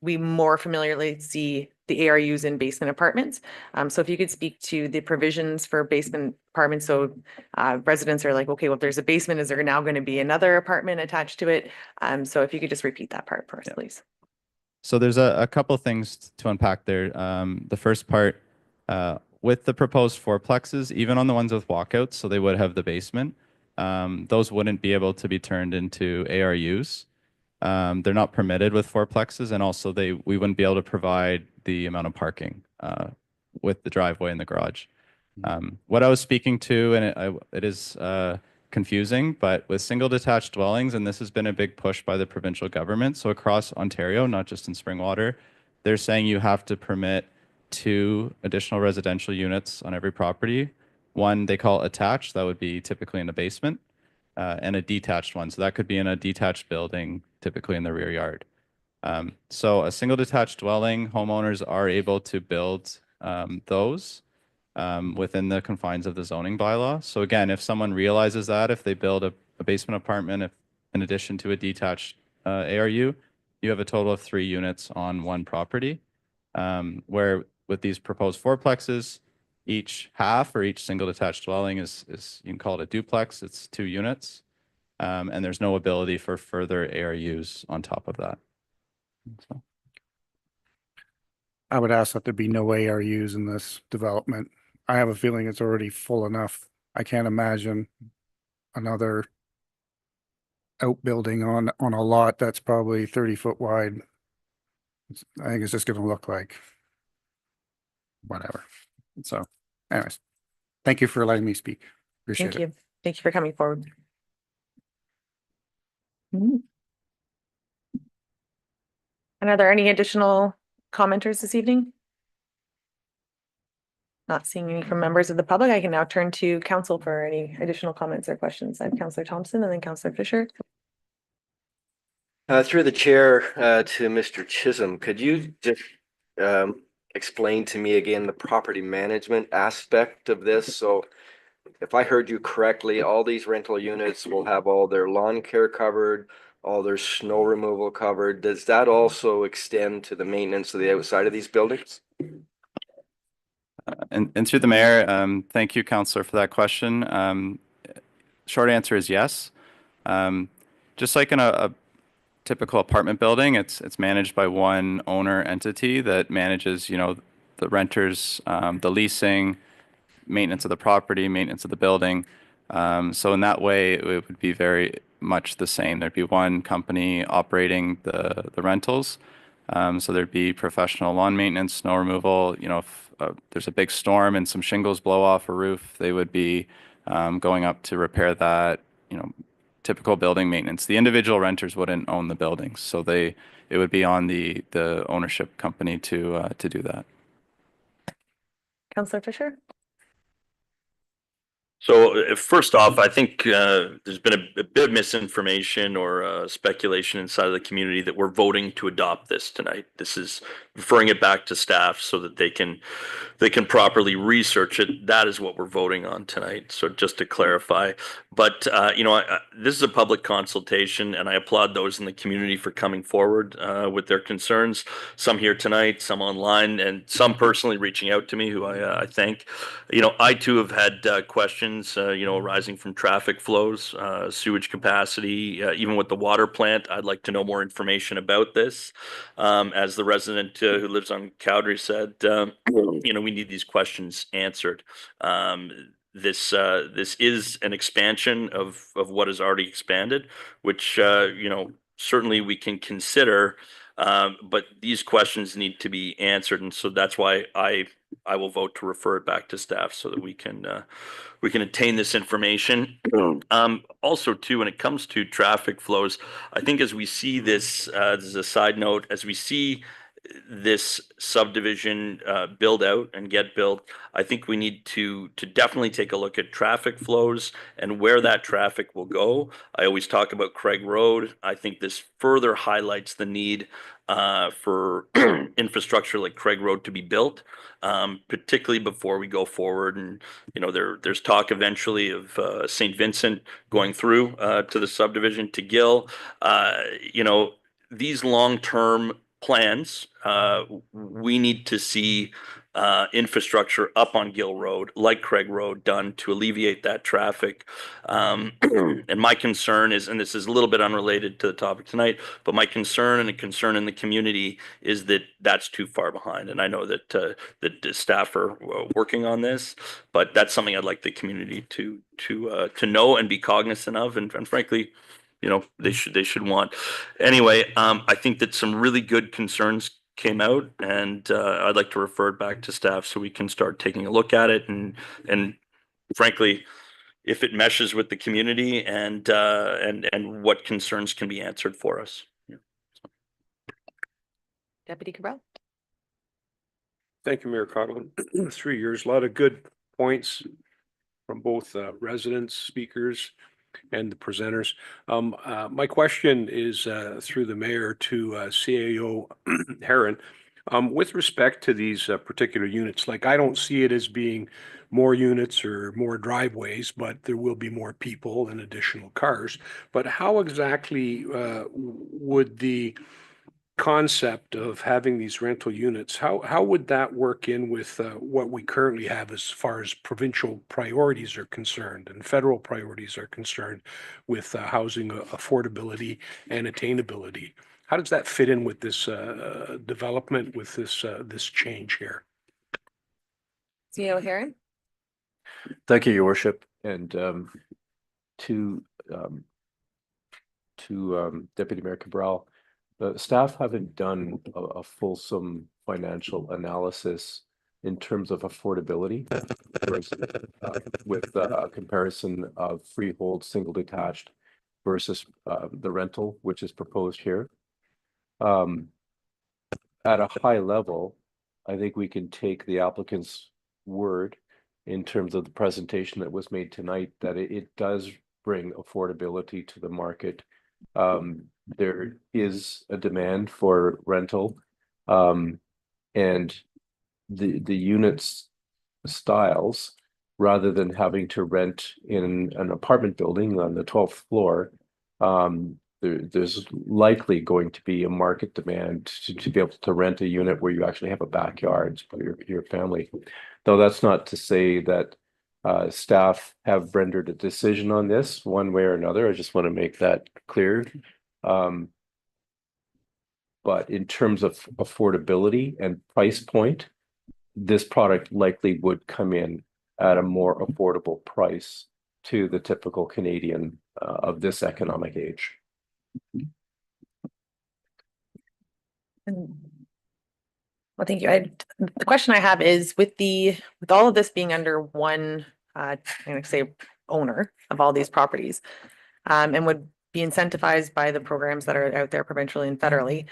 we more familiarly see the ARUs in basement apartments. So if you could speak to the provisions for basement apartments, so residents are like, okay, well, if there's a basement, is there now going to be another apartment attached to it? So if you could just repeat that part for us, please.
So there's a couple things to unpack there. The first part, with the proposed fourplexes, even on the ones with walkouts, so they would have the basement, those wouldn't be able to be turned into ARUs. They're not permitted with fourplexes, and also we wouldn't be able to provide the amount of parking with the driveway and the garage. What I was speaking to, and it is confusing, but with single detached dwellings, and this has been a big push by the provincial government, so across Ontario, not just in Springwater, they're saying you have to permit 2 additional residential units on every property. One they call attached, that would be typically in a basement. and a detached one. So that could be in a detached building, typically in the rear yard. So a single detached dwelling, homeowners are able to build those within the confines of the zoning bylaw. So again, if someone realizes that, if they build a basement apartment, if in addition to a detached ARU, you have a total of 3 units on one property. Where with these proposed fourplexes, each half or each single detached dwelling is you can call it a duplex. It's 2 units, and there's no ability for further ARUs on top of that. So.
I would ask that there be no ARUs in this development. I have a feeling it's already full enough. I can't imagine another outbuilding on a lot that's probably 30-foot wide. I think it's just going to look like whatever. So anyways, thank you for letting me speak. Appreciate
Thank
it.
you. Thank you for coming forward. Mhm. And are there any additional commenters this evening? Not seeing any from members of the public, I can now turn to council for any additional comments or questions. I have Councillor Thompson and then Councillor Fisher.
Through the chair to Mr. Chisholm, could you just explain to me again the property management aspect of this? So if I heard you correctly, all these rental units will have all their lawn care covered, all their snow removal covered. Does that also extend to the maintenance of the outside of these buildings?
And through the mayor, thank you, Councillor, for that question. Short answer is yes. Just like in a typical apartment building, it's managed by one owner entity that manages, the renters, the leasing, maintenance of the property, maintenance of the building. So in that way, it would be very much the same. There'd be one company operating the rentals. So there'd be professional lawn maintenance, snow removal. If there's a big storm and some shingles blow off a roof, they would be going up to repair that. Typical building maintenance. The individual renters wouldn't own the buildings, so it would be on the ownership company to do that.
Councillor Fisher?
So first off, I think there's been a bit of misinformation or speculation inside of the community that we're voting to adopt this tonight. This is referring it back to staff so that they can properly research it. That is what we're voting on tonight. So just to clarify, but this is a public consultation, and I applaud those in the community for coming forward with their concerns. Some here tonight, some online, and some personally reaching out to me, who I thank. I too have had questions. Arising from traffic flows, sewage capacity, even with the water plant. I'd like to know more information about this. As the resident who lives on Cowdrey said, we need these questions answered. This is an expansion of what is already expanded, which certainly we can consider. But these questions need to be answered, and so that's why I will vote to refer it back to staff so that we can attain this information. Also, too, when it comes to traffic flows, I think as we see this, as a side note, as we see this subdivision build out and get built, I think we need to definitely take a look at traffic flows and where that traffic will go. I always talk about Craig Road. I think this further highlights the need for infrastructure like Craig Road to be built, particularly before we go forward. And there's talk eventually of St. Vincent going through to the subdivision to Gill. These long-term plans, we need to see infrastructure up on Gill Road, like Craig Road, done to alleviate that traffic. And my concern is, and this is a little bit unrelated to the topic tonight, but my concern and a concern in the community is that that's too far behind. And I know that the staff are working on this, but that's something I'd like the community to know and be cognizant of, and frankly, they should want. Anyway, I think that some really good concerns came out, and I'd like to refer it back to staff so we can start taking a look at it, and frankly, if it meshes with the community and what concerns can be answered for us.
Deputy Cabral?
Thank you, Mayor Coughlin. 3 years, a lot of good points from both residents, speakers. and the presenters. My question is through the mayor to CAO Heron. With respect to these particular units, like I don't see it as being more units or more driveways, but there will be more people and additional cars. But how exactly would the concept of having these rental units, how would that work in with what we currently have as far as provincial priorities are concerned and federal priorities are concerned with housing affordability and attainability? How does that fit in with this development, with this change here?
CEO Heron?
Thank you, Your Worship, and to Deputy Mayor Cabral. The staff haven't done a fulsome financial analysis in terms of affordability versus, with a comparison of freehold single detached versus the rental, which is proposed here. At a high level, I think we can take the applicant's word in terms of the presentation that was made tonight, that it does bring affordability to the market. There is a demand for rental, and the units styles, rather than having to rent in an apartment building on the 12th floor, there's likely going to be a market demand to be able to rent a unit where you actually have a backyard for your family. Though that's not to say that staff have rendered a decision on this one way or another. I just want to make that clear. But in terms of affordability and price point, this product likely would come in at a more affordable price to the typical Canadian of this economic age.
Well, thank you. The question I have is with all of this being under one, I'm going to say owner of all these properties, and would be incentivized by the programs that are out there provincially and federally.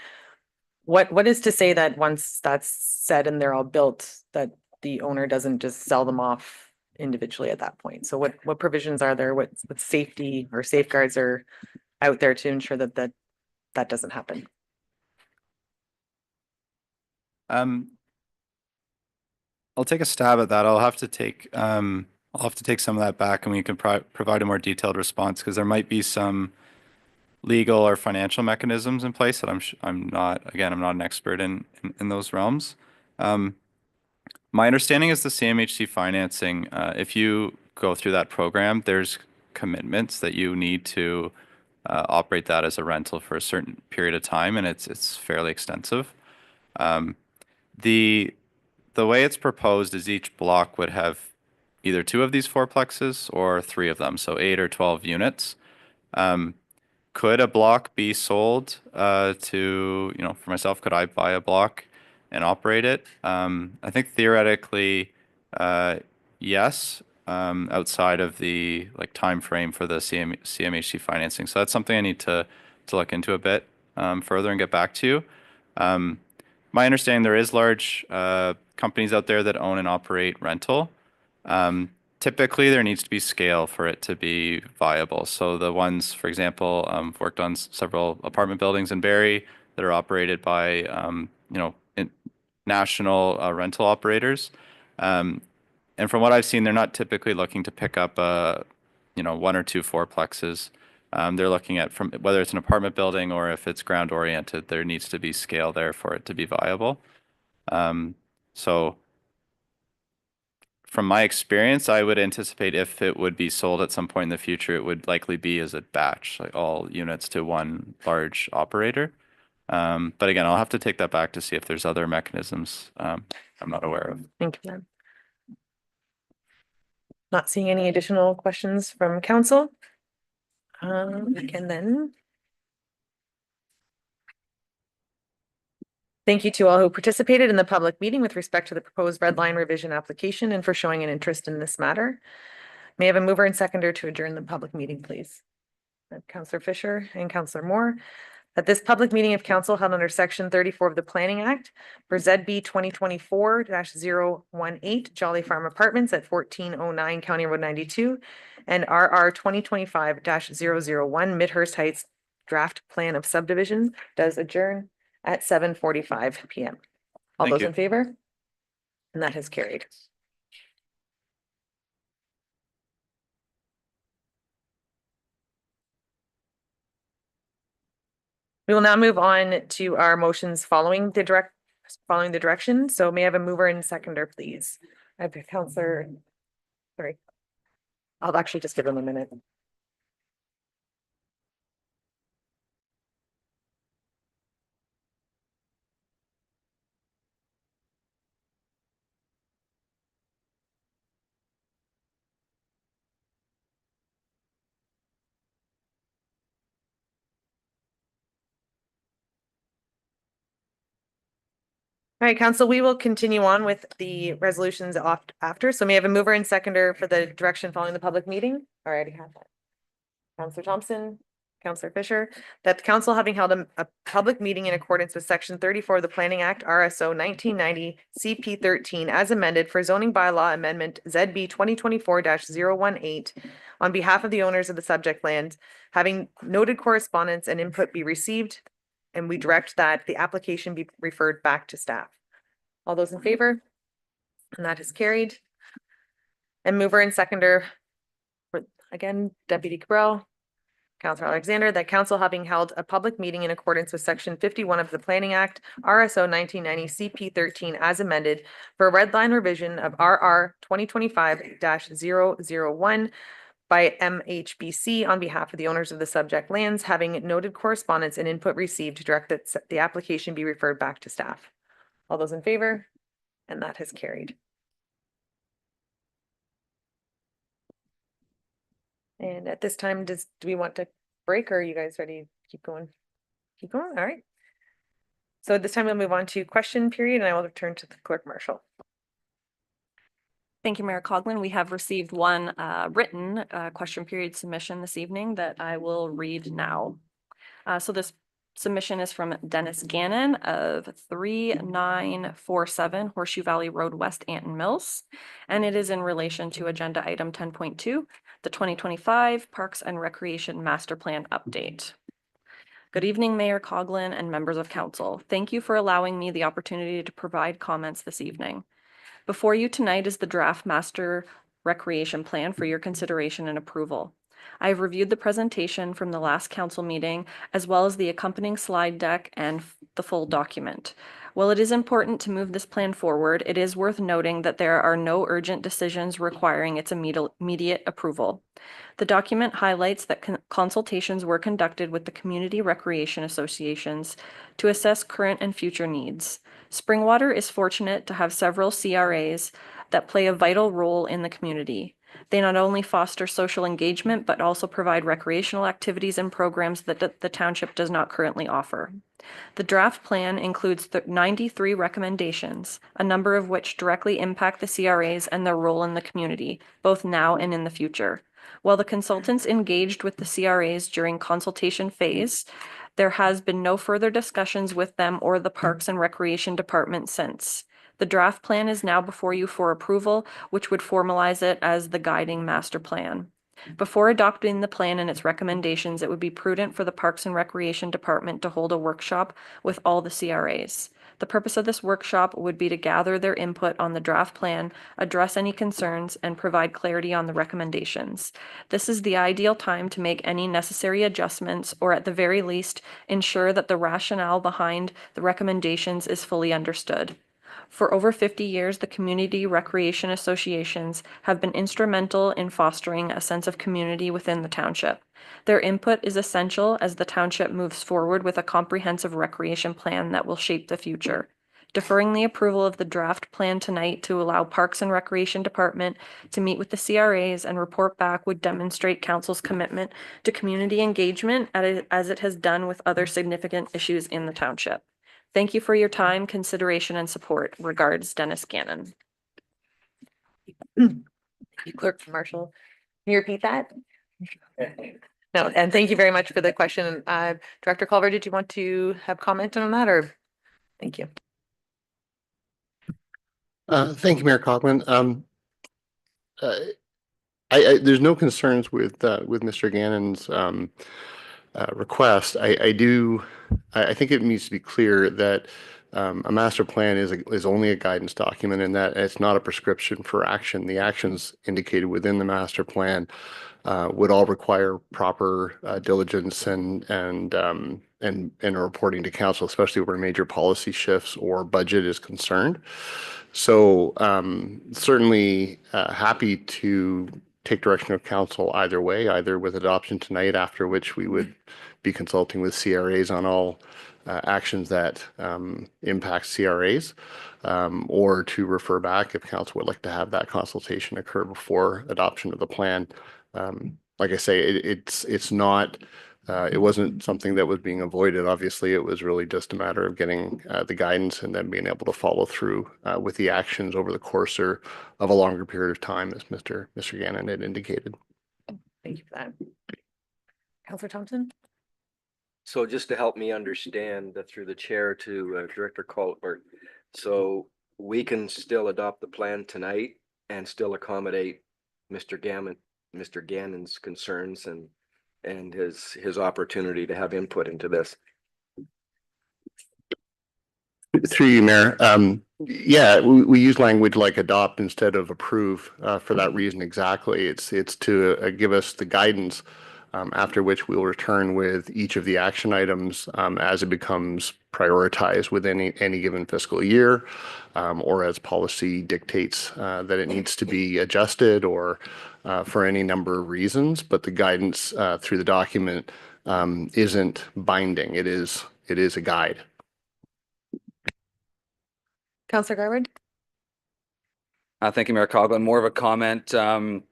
What is to say that once that's said and they're all built, that the owner doesn't just sell them off individually at that point? So what provisions are there? What safety or safeguards are out there to ensure that that doesn't happen?
I'll take a stab at that. I'll have to take some of that back, and we can provide a more detailed response, because there might be some legal or financial mechanisms in place that I'm not an expert in those realms. My understanding is the CMHC financing, if you go through that program, there's commitments that you need to operate that as a rental for a certain period of time, and it's fairly extensive. The way it's proposed is each block would have either 2 of these fourplexes or 3 of them, so 8 or 12 units. Could a block be sold to, for myself, could I buy a block and operate it? I think theoretically, yes, outside of the time frame for the CMHC financing. So that's something I need to look into a bit further and get back to you. My understanding, there is large companies out there that own and operate rental. Typically, there needs to be scale for it to be viable. So the ones, for example, I've worked on several apartment buildings in Barrie that are operated by, national rental operators. And from what I've seen, they're not typically looking to pick up, 1 or 2 fourplexes. They're looking at from whether it's an apartment building or if it's ground oriented, there needs to be scale there for it to be viable. So from my experience, I would anticipate if it would be sold at some point in the future, it would likely be as a batch, like all units to one large operator. But again, I'll have to take that back to see if there's other mechanisms I'm not aware of.
Thank you, ma'am. Not seeing any additional questions from council. We can then. Thank you to all who participated in the public meeting with respect to the proposed red line revision application and for showing an interest in this matter. May I have a mover and seconder to adjourn the public meeting, please? Councillor Fisher and Councillor Moore. That this public meeting of council held under section 34 of the Planning Act for ZB 2024-018 Jolly Farm Apartments at 1409 County Road 92 and RR 2025-001 Midhurst Heights Draft Plan of Subdivision does adjourn at 7:45 PM. All
Thank
those
you.
in favor? And that has carried. We will now move on to our motions following the direction. So may I have a mover and seconder, please? I have Counselor, sorry. I'll actually just give him a minute. All right, council, we will continue on with the resolutions after. So may I have a mover and seconder for the direction following the public meeting? I already have that. Counselor Thompson, Counselor Fisher, that the council having held a public meeting in accordance with section 34 of the Planning Act, RSO 1990 CP 13 as amended for zoning bylaw amendment ZB 2024-018 on behalf of the owners of the subject land, having noted correspondence and input be received, and we direct that the application be referred back to staff. All those in favor? And that is carried. And mover and seconder, for, again, Deputy Cabral, Councillor Alexander, that council having held a public meeting in accordance with section 51 of the Planning Act, RSO 1990 CP 13 as amended for a red line revision of RR 2025-001 by MHBC on behalf of the owners of the subject lands, having noted correspondence and input received to direct that the application be referred back to staff. All those in favor? And that has carried. And at this time, do we want to break, or are you guys ready to keep going? Keep going, all right. So at this time, we'll move on to question period, and I will return to the clerk marshal.
Thank you, Mayor Coughlin. We have received one written question period submission this evening that I will read now. So this submission is from Dennis Gannon of 3947 Horseshoe Valley Road West, Anton Mills. And it is in relation to agenda item 10.2, the 2025 Parks and Recreation Master Plan Update. Good evening, Mayor Coughlin and members of council. Thank you for allowing me the opportunity to provide comments this evening. Before you tonight is the draft master recreation plan for your consideration and approval. I have reviewed the presentation from the last council meeting, as well as the accompanying slide deck and the full document. While it is important to move this plan forward, it is worth noting that there are no urgent decisions requiring its immediate approval. The document highlights that consultations were conducted with the community recreation associations to assess current and future needs. Springwater is fortunate to have several CRAs that play a vital role in the community. They not only foster social engagement, but also provide recreational activities and programs that the township does not currently offer. The draft plan includes 93 recommendations, a number of which directly impact the CRAs and their role in the community, both now and in the future. While the consultants engaged with the CRAs during consultation phase, there has been no further discussions with them or the Parks and Recreation Department since. The draft plan is now before you for approval, which would formalize it as the guiding master plan. Before adopting the plan and its recommendations, it would be prudent for the Parks and Recreation Department to hold a workshop with all the CRAs. The purpose of this workshop would be to gather their input on the draft plan, address any concerns, and provide clarity on the recommendations. This is the ideal time to make any necessary adjustments, or at the very least, ensure that the rationale behind the recommendations is fully understood. For over 50 years, the community recreation associations have been instrumental in fostering a sense of community within the township. Their input is essential as the township moves forward with a comprehensive recreation plan that will shape the future. Deferring the approval of the draft plan tonight to allow Parks and Recreation Department to meet with the CRAs and report back would demonstrate council's commitment to community engagement as it has done with other significant issues in the township. Thank you for your time, consideration, and support. Regards, Dennis Gannon.
Clerk Marshall, can you repeat that? No, and thank you very much for the question. Director Culver, did you want to have comment on that, or? Thank you.
Thank you, Mayor Coughlin. There's no concerns with Mr. Gannon's request. I think it needs to be clear that a master plan is only a guidance document, and that it's not a prescription for action. The actions indicated within the master plan would all require proper diligence and reporting to council, especially where major policy shifts or budget is concerned. So certainly happy to take direction of council either way, either with adoption tonight, after which we would be consulting with CRAs on all actions that impact CRAs, or to refer back if council would like to have that consultation occur before adoption of the plan. Like I say, it's not, it wasn't something that was being avoided. Obviously, it was really just a matter of getting the guidance and then being able to follow through with the actions over the course of a longer period of time, as Mr. Gannon had indicated.
Thank you for that. Councillor Thompson?
So just to help me understand through the chair to Director Colbert, so we can still adopt the plan tonight and still accommodate Mr. Gannon's concerns and his opportunity to have input into this.
Through you, Mayor. Yeah, we use language like adopt instead of approve for that reason exactly. It's to give us the guidance, after which we will return with each of the action items as it becomes prioritized within any given fiscal year, or as policy dictates that it needs to be adjusted, or for any number of reasons. But the guidance through the document isn't binding. It is a guide.
Councillor Garwood?
Thank you, Mayor Coughlin. More of a comment and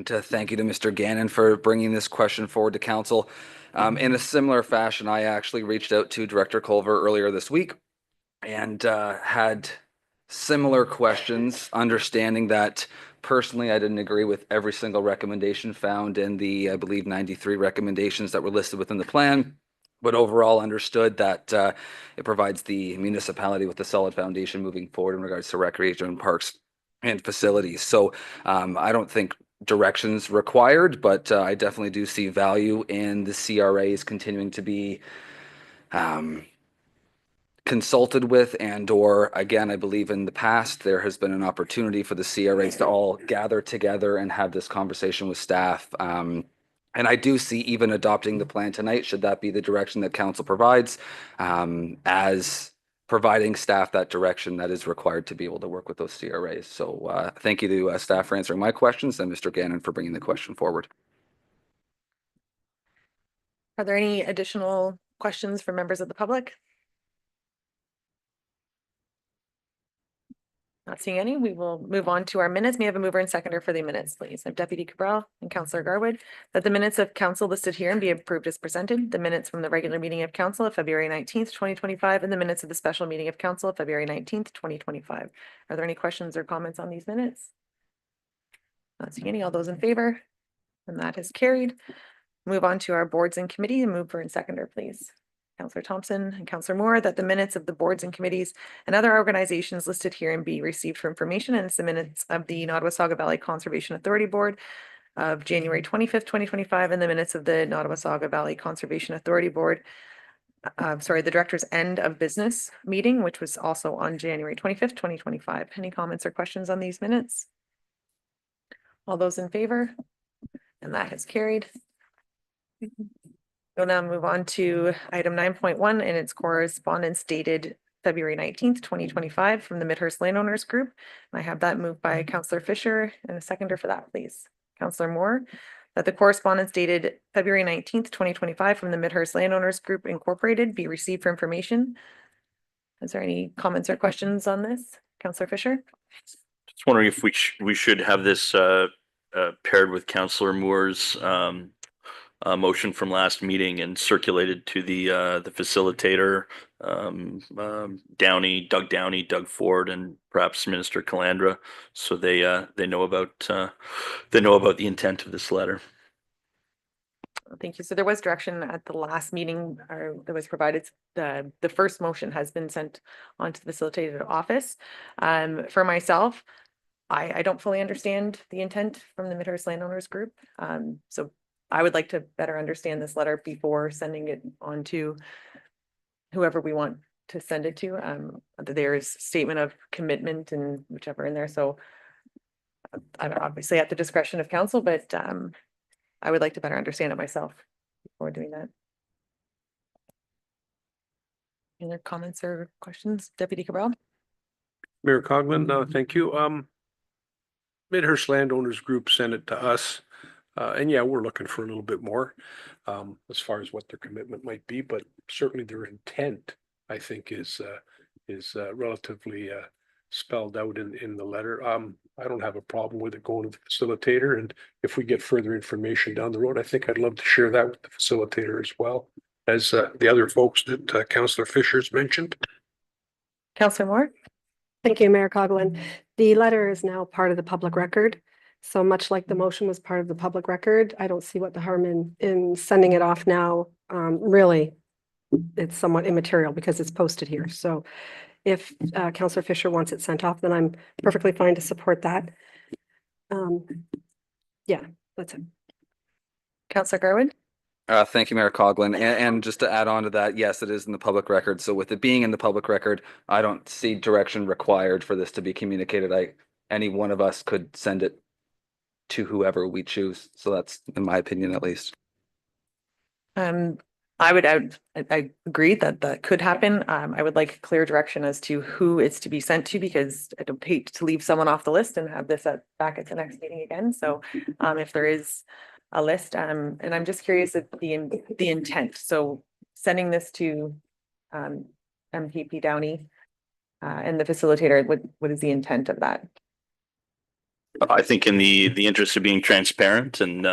to thank you to Mr. Gannon for bringing this question forward to council. In a similar fashion, I actually reached out to Director Culver earlier this week and had similar questions, understanding that personally I didn't agree with every single recommendation found in the, I believe, 93 recommendations that were listed within the plan, but overall understood that it provides the municipality with a solid foundation moving forward in regards to recreation parks and facilities. So I don't think directions required, but I definitely do see value in the CRAs continuing to be consulted with, and or again, I believe in the past there has been an opportunity for the CRAs to all gather together and have this conversation with staff. And I do see even adopting the plan tonight, should that be the direction that council provides, as providing staff that direction that is required to be able to work with those CRAs. So thank you to staff for answering my questions, and Mr. Gannon for bringing the question forward.
Are there any additional questions from members of the public? Not seeing any, we will move on to our minutes. May I have a mover and seconder for the minutes, please? I have Deputy Cabral and Councillor Garwood, that the minutes of council listed here and be approved as presented. The minutes from the regular meeting of council of February 19th, 2025, and the minutes of the special meeting of council of February 19th, 2025. Are there any questions or comments on these minutes? Not seeing any. All those in favor? And that is carried. Move on to our boards and committee, and mover and seconder, please. Councillor Thompson and Councillor Moore, that the minutes of the boards and committees and other organizations listed here and be received for information, and it's the minutes of the Nottawasaga Valley Conservation Authority Board of January 25th, 2025, and the minutes of the Nottawasaga Valley Conservation Authority Board, the director's end of business meeting, which was also on January 25th, 2025. Any comments or questions on these minutes? All those in favor? And that has carried. We'll now move on to item 9.1 and its correspondence dated February 19th, 2025 from the Midhurst Landowners Group. And I have that moved by Councillor Fisher, and a seconder for that, please. Councillor Moore, that the correspondence dated February 19th, 2025 from the Midhurst Landowners Group Incorporated be received for information. Is there any comments or questions on this? Councillor Fisher?
Just wondering if we should have this paired with Councillor Moore's motion from last meeting and circulated to the facilitator, Doug Downey, Doug Ford, and perhaps Minister Calandra, so they know about the intent of this letter.
Thank you. So there was direction at the last meeting that was provided. The first motion has been sent on to the facilitated office. For myself, I don't fully understand the intent from the Midhurst landowners group. So I would like to better understand this letter before sending it on to whoever we want to send it to. There's statement of commitment and whichever in there, so I'm obviously at the discretion of council, but I would like to better understand it myself before doing that. Any other comments or questions, Deputy Cabral?
Mayor Coughlin, thank you. Midhurst Landowners Group sent it to us. And yeah, we're looking for a little bit more as far as what their commitment might be, but certainly their intent, I think, is relatively spelled out in the letter. I don't have a problem with it going to the facilitator, and if we get further information down the road, I think I'd love to share that with the facilitator as well as the other folks that Councillor Fisher's mentioned.
Councillor Moore?
Thank you, Mayor Coughlin. The letter is now part of the public record. So much like the motion was part of the public record, I don't see what the harm in sending it off now. Really, it's somewhat immaterial because it's posted here. So if Councillor Fisher wants it sent off, then I'm perfectly fine to support that. Yeah, that's it.
Councillor Garwood?
Thank you, Mayor Coughlin. And just to add on to that, yes, it is in the public record. So with it being in the public record, I don't see direction required for this to be communicated. Any one of us could send it to whoever we choose. So that's in my opinion, at least.
I agree that that could happen. I would like clear direction as to who it's to be sent to, because I don't hate to leave someone off the list and have this back at the next meeting again. So if there is a list, and I'm just curious of the intent. So sending this to MPP Downey and the facilitator, what is the intent of that?
I think in the interest of being transparent and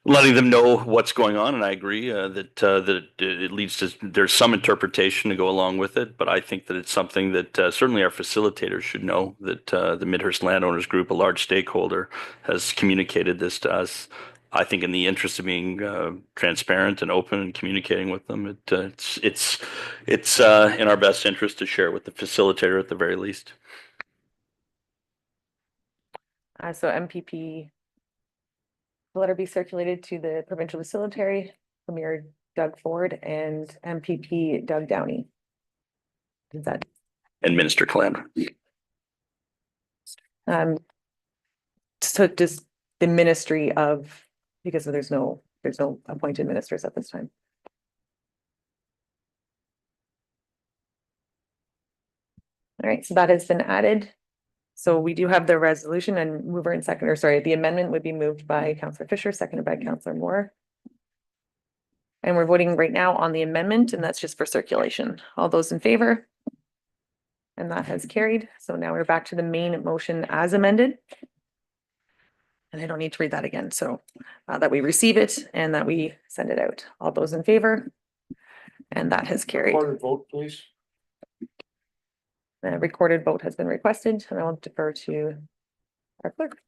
letting them know what's going on, and I agree that it leads to, there's some interpretation to go along with it, but I think that it's something that certainly our facilitators should know, that the Midhurst Landowners Group, a large stakeholder, has communicated this to us. I think in the interest of being transparent and open and communicating with them, it's in our best interest to share with the facilitator at the very least.
So MPP, the letter be circulated to the provincial facilitary, Premier Doug Ford, and MPP Doug Downey. Is that?
And Minister Calandra.
So just the ministry of, because there's no appointed ministers at this time. All right, so that has been added. So we do have the resolution, and mover and seconder, sorry, the amendment would be moved by Councillor Fisher, seconded by Councillor Moore. And we're voting right now on the amendment, and that's just for circulation. All those in favor? And that has carried. So now we're back to the main motion as amended. And I don't need to read that again. So that we receive it and that we send it out. All those in favor? And that has carried.
Vote, please.
A recorded vote has been requested, and I'll defer to our clerk.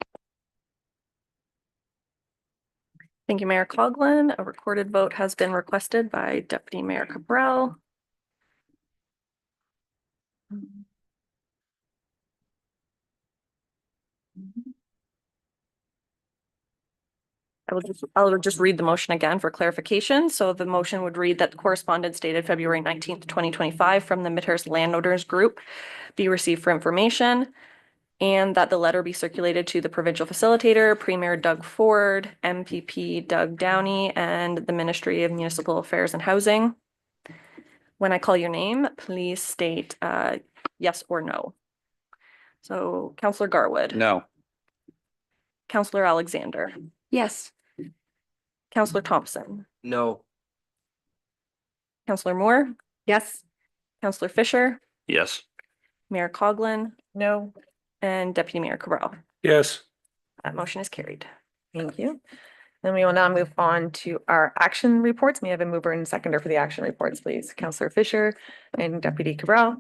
Thank you, Mayor Coughlin. A recorded vote has been requested by Deputy Mayor Cabral. I'll just read the motion again for clarification. So the motion would read that the correspondence dated February 19th, 2025 from the Midhurst Landowners Group be received for information, and that the letter be circulated to the provincial facilitator, Premier Doug Ford, MPP Doug Downey, and the Ministry of Municipal Affairs and Housing. When I call your name, please state yes or no. So Councillor Garwood.
No.
Councillor Alexander.
Yes.
Councillor Thompson.
No.
Councillor Moore.
Yes.
Councillor Fisher.
Yes.
Mayor Coughlin.
No.
And Deputy Mayor Cabral.
Yes.
That motion is carried.
Thank you. Then we will now move on to our action reports. May I have a mover and seconder for the action reports, please? Councillor Fisher and Deputy Cabral.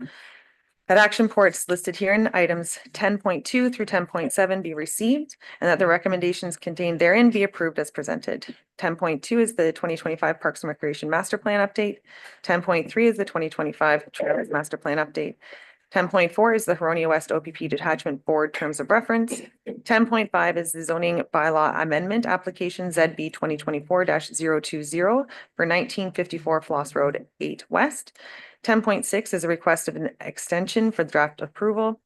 That action reports listed here in items 10.2 through 10.7 be received, and that the recommendations contained therein be approved as presented. 10.2 is the 2025 Parks and Recreation Master Plan update. 10.3 is the 2025 Trails Master Plan update. 10.4 is the Huronia West OPP Detachment Board Terms of Reference. 10.5 is the zoning bylaw amendment application ZB 2024-020 for 1954 Floss Road 8 West. 10.6 is a request of an extension for draft approval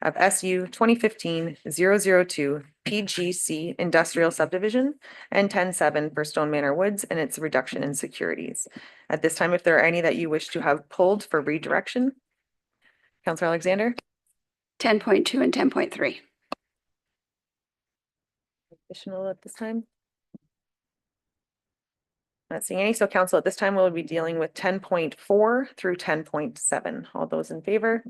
of SU 2015-002 PGC Industrial Subdivision, and 10.7 for Stone Manor Woods and its reduction in securities. At this time, if there are any that you wish to have pulled for redirection. Councillor Alexander.
10.2 and 10.3.
Additional at this time. Not seeing any. So council, at this time, we'll be dealing with 10.4 through 10.7. All those in favor?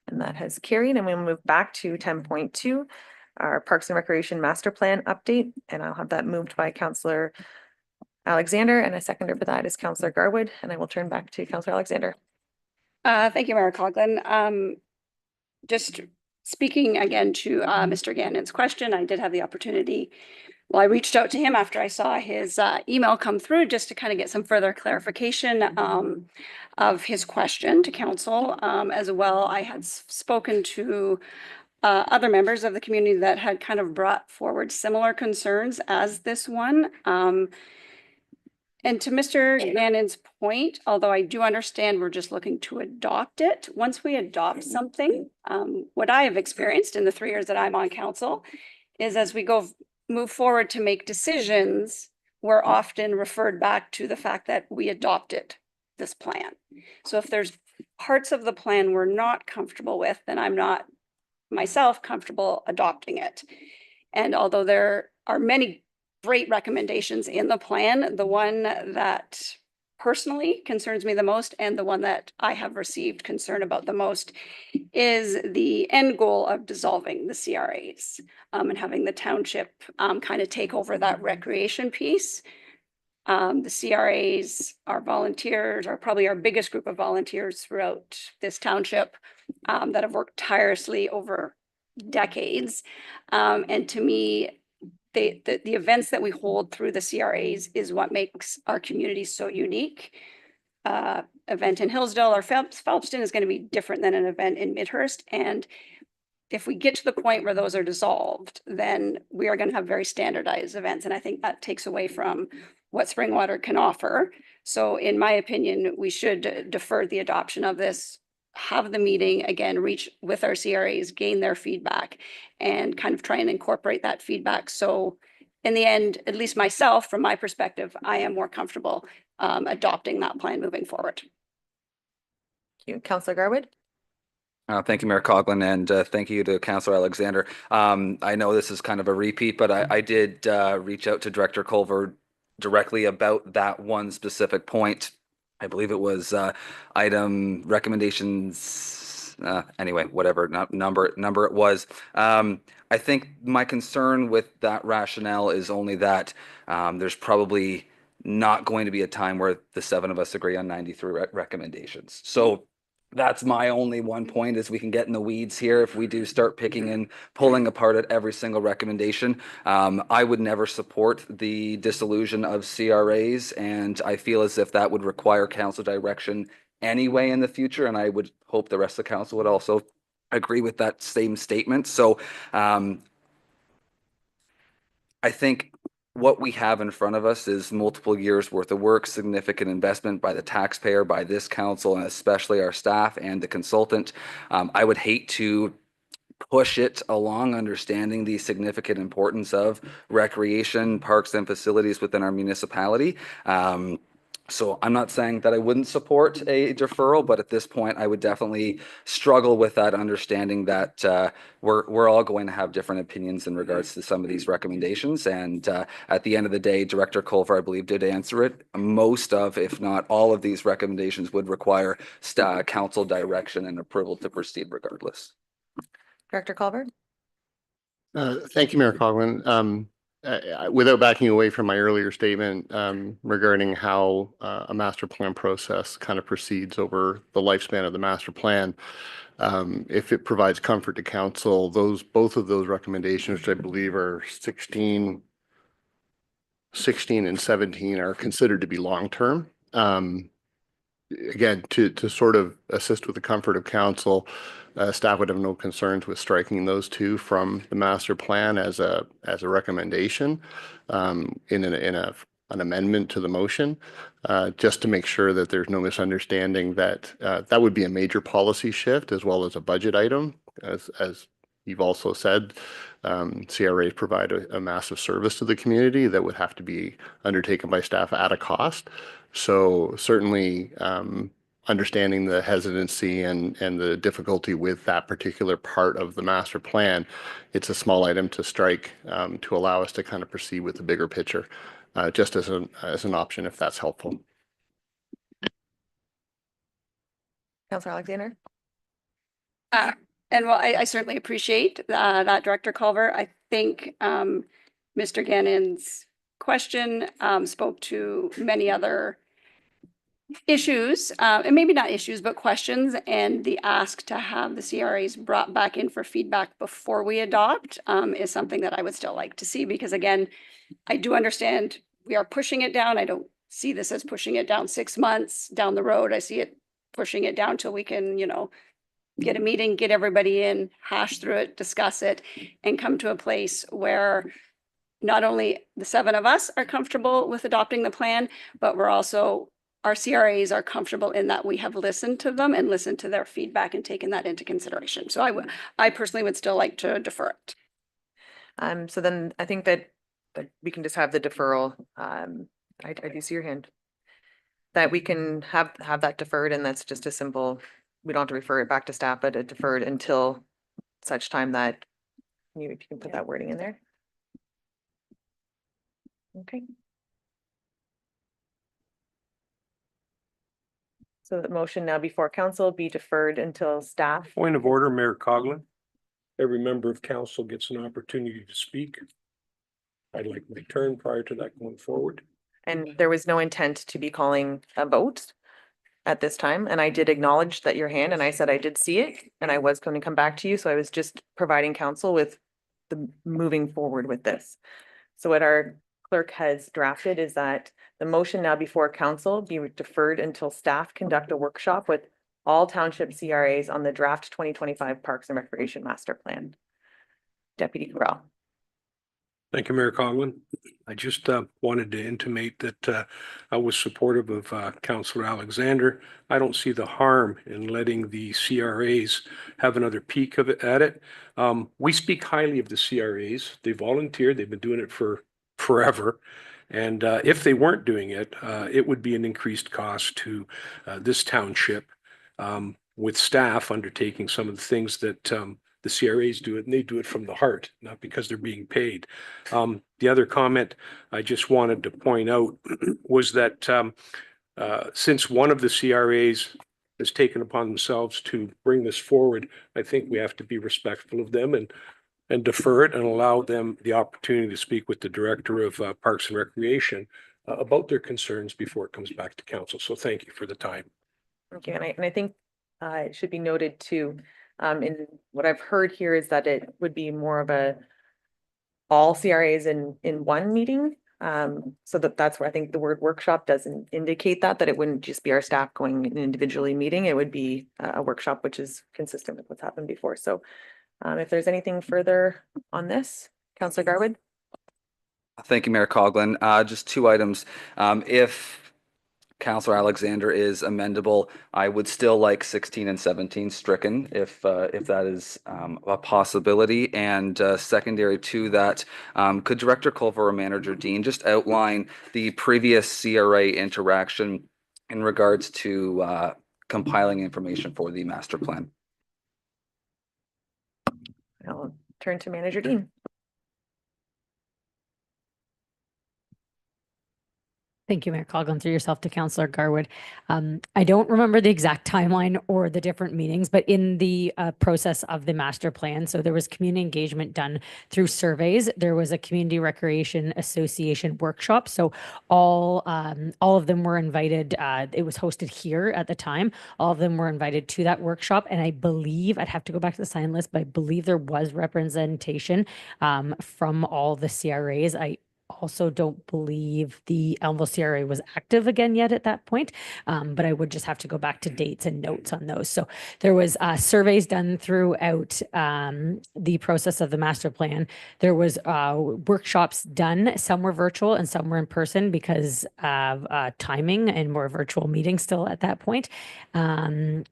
And that has carried, and we'll move back to 10.2, our Parks and Recreation Master Plan update. And I'll have that moved by Councillor Alexander, and a seconder for that is Councillor Garwood. And I will turn back to Councillor Alexander.
Thank you, Mayor Coughlin. Just speaking again to Mr. Gannon's question, I did have the opportunity. Well, I reached out to him after I saw his email come through just to kind of get some further clarification of his question to council. As well, I had spoken to other members of the community that had kind of brought forward similar concerns as this one. And to Mr. Gannon's point, although I do understand we're just looking to adopt it, once we adopt something, what I have experienced in the 3 years that I'm on council is as we move forward to make decisions, we're often referred back to the fact that we adopted this plan. So if there's parts of the plan we're not comfortable with, then I'm not myself comfortable adopting it. And although there are many great recommendations in the plan, the one that personally concerns me the most and the one that I have received concern about the most is the end goal of dissolving the CRAs and having the township kind of take over that recreation piece. The CRAs, our volunteers, are probably our biggest group of volunteers throughout this township that have worked tirelessly over decades. And to me, the events that we hold through the CRAs is what makes our community so unique. Event in Hillsdale or Phelpston is going to be different than an event in Midhurst. And if we get to the point where those are dissolved, then we are going to have very standardized events. And I think that takes away from what Springwater can offer. So in my opinion, we should defer the adoption of this, have the meeting again, reach with our CRAs, gain their feedback, and kind of try and incorporate that feedback. So in the end, at least myself, from my perspective, I am more comfortable adopting that plan moving forward.
Thank you. Councillor Garwood.
Thank you, Mayor Coughlin, and thank you to Councillor Alexander. I know this is kind of a repeat, but I did reach out to Director Culver directly about that one specific point. I believe it was item recommendations, anyway, whatever number it was. I think my concern with that rationale is only that there's probably not going to be a time where the 7 of us agree on 93 recommendations. So that's my only one point, is we can get in the weeds here if we do start picking and pulling apart at every single recommendation. I would never support the dissolution of CRAs, and I feel as if that would require council direction anyway in the future, and I would hope the rest of the council would also agree with that same statement. So I think what we have in front of us is multiple years worth of work, significant investment by the taxpayer, by this council, and especially our staff and the consultant. I would hate to push it along, understanding the significant importance of recreation, parks, and facilities within our municipality. So I'm not saying that I wouldn't support a deferral, but at this point, I would definitely struggle with that, understanding that we're all going to have different opinions in regards to some of these recommendations. And at the end of the day, Director Culver, I believe, did answer it. Most of, if not all of these recommendations would require council direction and approval to proceed regardless.
Director Culver.
Thank you, Mayor Coughlin. Without backing away from my earlier statement regarding how a master plan process kind of proceeds over the lifespan of the master plan, if it provides comfort to council, both of those recommendations, which I believe are 16 and 17, are considered to be long-term. again, to sort of assist with the comfort of council, staff would have no concerns with striking those two from the master plan as a recommendation in an amendment to the motion, just to make sure that there's no misunderstanding that that would be a major policy shift as well as a budget item. As you've also said, CRAs provide a massive service to the community that would have to be undertaken by staff at a cost. So certainly understanding the hesitancy and the difficulty with that particular part of the master plan, it's a small item to strike to allow us to kind of proceed with the bigger picture, just as an option if that's helpful.
Councillor Alexander?
And well, I certainly appreciate that, Director Culver. I think Mr. Gannon's question spoke to many other issues, and maybe not issues, but questions, and the ask to have the CRAs brought back in for feedback before we adopt is something that I would still like to see, because again, I do understand we are pushing it down. I don't see this as pushing it down 6 months down the road. I see it pushing it down till we can, get a meeting, get everybody in, hash through it, discuss it, and come to a place where not only the 7 of us are comfortable with adopting the plan, but our CRAs are comfortable in that we have listened to them and listened to their feedback and taken that into consideration. So I personally would still like to defer it.
So then I think that we can just have the deferral. I do see your hand. That we can have that deferred, and that's just a simple, we don't have to refer it back to staff, but it deferred until such time that if you can put that wording in there. Okay. So the motion now before council be deferred until staff.
Point of order, Mayor Coughlin. Every member of council gets an opportunity to speak. I'd like my turn prior to that going forward.
And there was no intent to be calling a vote at this time. And I did acknowledge that your hand, and I said I did see it, and I was going to come back to you. So I was just providing council with the moving forward with this. So what our clerk has drafted is that the motion now before council be deferred until staff conduct a workshop with all township CRAs on the draft 2025 Parks and Recreation Master Plan. Deputy Corral.
Thank you, Mayor Coughlin. I just wanted to intimate that I was supportive of Councillor Alexander. I don't see the harm in letting the CRAs have another peek at it. We speak highly of the CRAs. They volunteered. They've been doing it for forever. And if they weren't doing it, it would be an increased cost to this township with staff undertaking some of the things that the CRAs do it, and they do it from the heart, not because they're being paid. The other comment I just wanted to point out was that since one of the CRAs has taken upon themselves to bring this forward, I think we have to be respectful of them and defer it and allow them the opportunity to speak with the Director of Parks and Recreation about their concerns before it comes back to council. So thank you for the time.
Thank you. And I think it should be noted too, in what I've heard here is that it would be more of all CRAs in one meeting. So that's where I think the word workshop doesn't indicate that it wouldn't just be our staff going and individually meeting. It would be a workshop, which is consistent with what's happened before. So if there's anything further on this, Councillor Garwood.
Thank you, Mayor Coughlin. Just 2 items. If Councillor Alexander is amendable, I would still like 16 and 17 stricken if that is a possibility. And secondary to that, could Director Culver or Manager Dean just outline the previous CRA interaction in regards to compiling information for the master plan?
I'll turn to Manager Dean.
Thank you, Mayor Coughlin, through yourself to Councillor Garwood. I don't remember the exact timeline or the different meetings, but in the process of the master plan, so there was community engagement done through surveys. There was a Community Recreation Association workshop. So all of them were invited. It was hosted here at the time. All of them were invited to that workshop. And I believe, I'd have to go back to the sign list, but I believe there was representation from all the CRAs. I also don't believe the Elmville CRA was active again yet at that point. But I would just have to go back to dates and notes on those. So there was surveys done throughout the process of the master plan. There was workshops done. Some were virtual and some were in person because of timing and more virtual meetings still at that point. And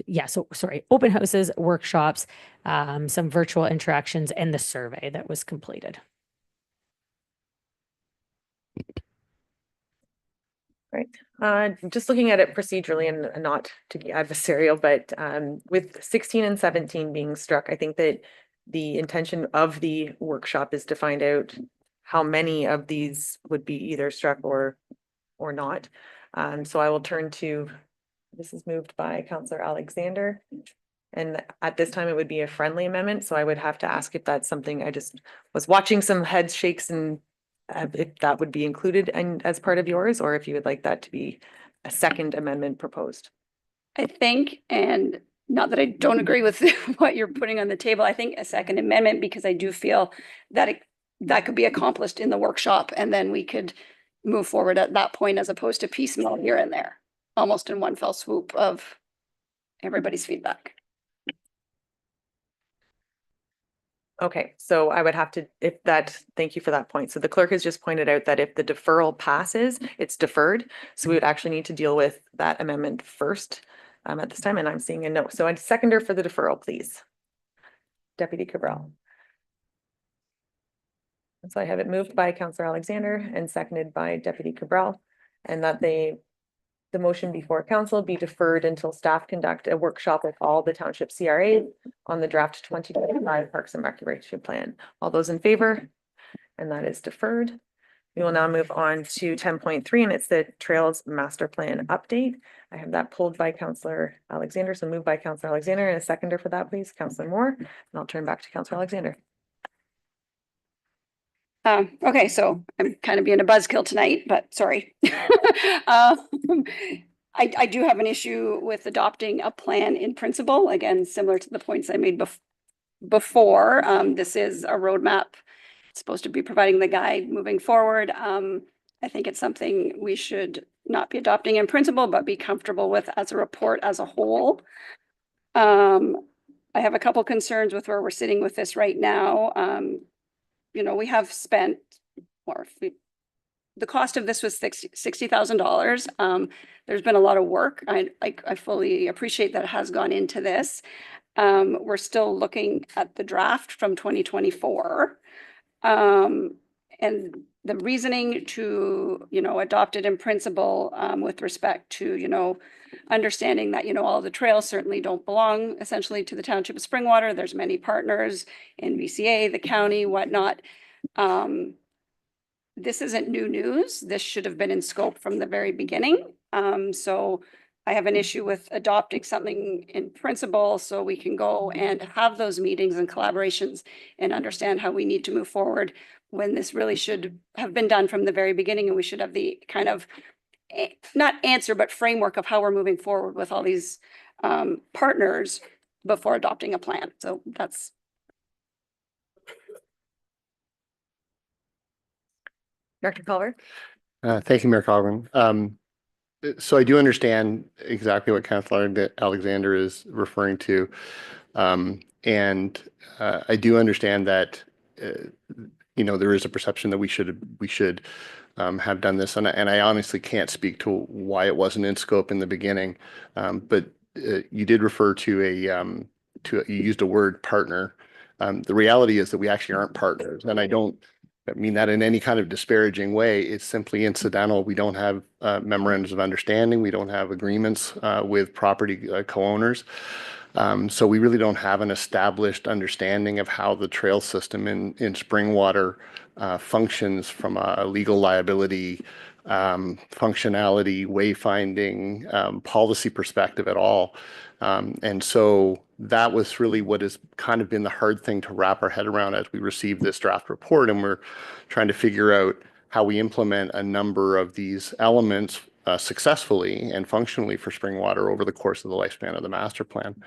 yeah, so sorry, open houses, workshops, some virtual interactions, and the survey that was completed.
Right. Just looking at it procedurally and not to be adversarial, but with 16 and 17 being struck, I think that the intention of the workshop is to find out how many of these would be either struck or not. So I will turn to, this is moved by Councillor Alexander. And at this time, it would be a friendly amendment. So I would have to ask if that's something, I just was watching some head shakes and if that would be included and as part of yours, or if you would like that to be a second amendment proposed.
I think, and not that I don't agree with what you're putting on the table, I think a second amendment, because I do feel that that could be accomplished in the workshop and then we could move forward at that point as opposed to piecemeal here and there, almost in one fell swoop of everybody's feedback.
Okay, so I would have to, thank you for that point. So the clerk has just pointed out that if the deferral passes, it's deferred. So we would actually need to deal with that amendment first at this time, and I'm seeing a no. So I'd seconder for the deferral, please. Deputy Cabral. And so I have it moved by Councillor Alexander and seconded by Deputy Cabral, and that the motion before council be deferred until staff conduct a workshop with all the township CRAs on the draft 2025 Parks and Recreation Plan. All those in favor? And that is deferred. We will now move on to 10.3, and it's the Trails Master Plan update. I have that pulled by Councillor Alexander, so moved by Councillor Alexander, and a seconder for that, please, Councillor Moore. And I'll turn back to Councillor Alexander.
Okay, so I'm kind of being a buzzkill tonight, but sorry. I do have an issue with adopting a plan in principle, again, similar to the points I made before. This is a roadmap. It's supposed to be providing the guide moving forward. I think it's something we should not be adopting in principle, but be comfortable with as a report as a whole. I have a couple concerns with where we're sitting with this right now. You know, we have spent, the cost of this was $60,000. There's been a lot of work. I fully appreciate that it has gone into this. We're still looking at the draft from 2024. And the reasoning to, you know, adopt it in principle with respect to, you know, understanding that, you know, all the trails certainly don't belong essentially to the Township of Springwater. There's many partners in VCA, the county, whatnot. This isn't new news. This should have been in scope from the very beginning. So I have an issue with adopting something in principle so we can go and have those meetings and collaborations and understand how we need to move forward when this really should have been done from the very beginning, and we should have the kind of not answer, but framework of how we're moving forward with all these partners before adopting a plan. So that's.
Dr. Culver.
Thank you, Mayor Coghlan. So I do understand exactly what Councillor Alexander is referring to. And I do understand that, you know, there is a perception that we should have done this. And I honestly can't speak to why it wasn't in scope in the beginning. But you did refer to you used a word partner. The reality is that we actually aren't partners. And I don't mean that in any kind of disparaging way. It's simply incidental. We don't have memorandums of understanding. We don't have agreements with property co-owners. So we really don't have an established understanding of how the trail system in Springwater functions from a legal liability, functionality, wayfinding, policy perspective at all. And so that was really what has kind of been the hard thing to wrap our head around as we received this draft report. And we're trying to figure out how we implement a number of these elements successfully and functionally for Springwater over the course of the lifespan of the master plan.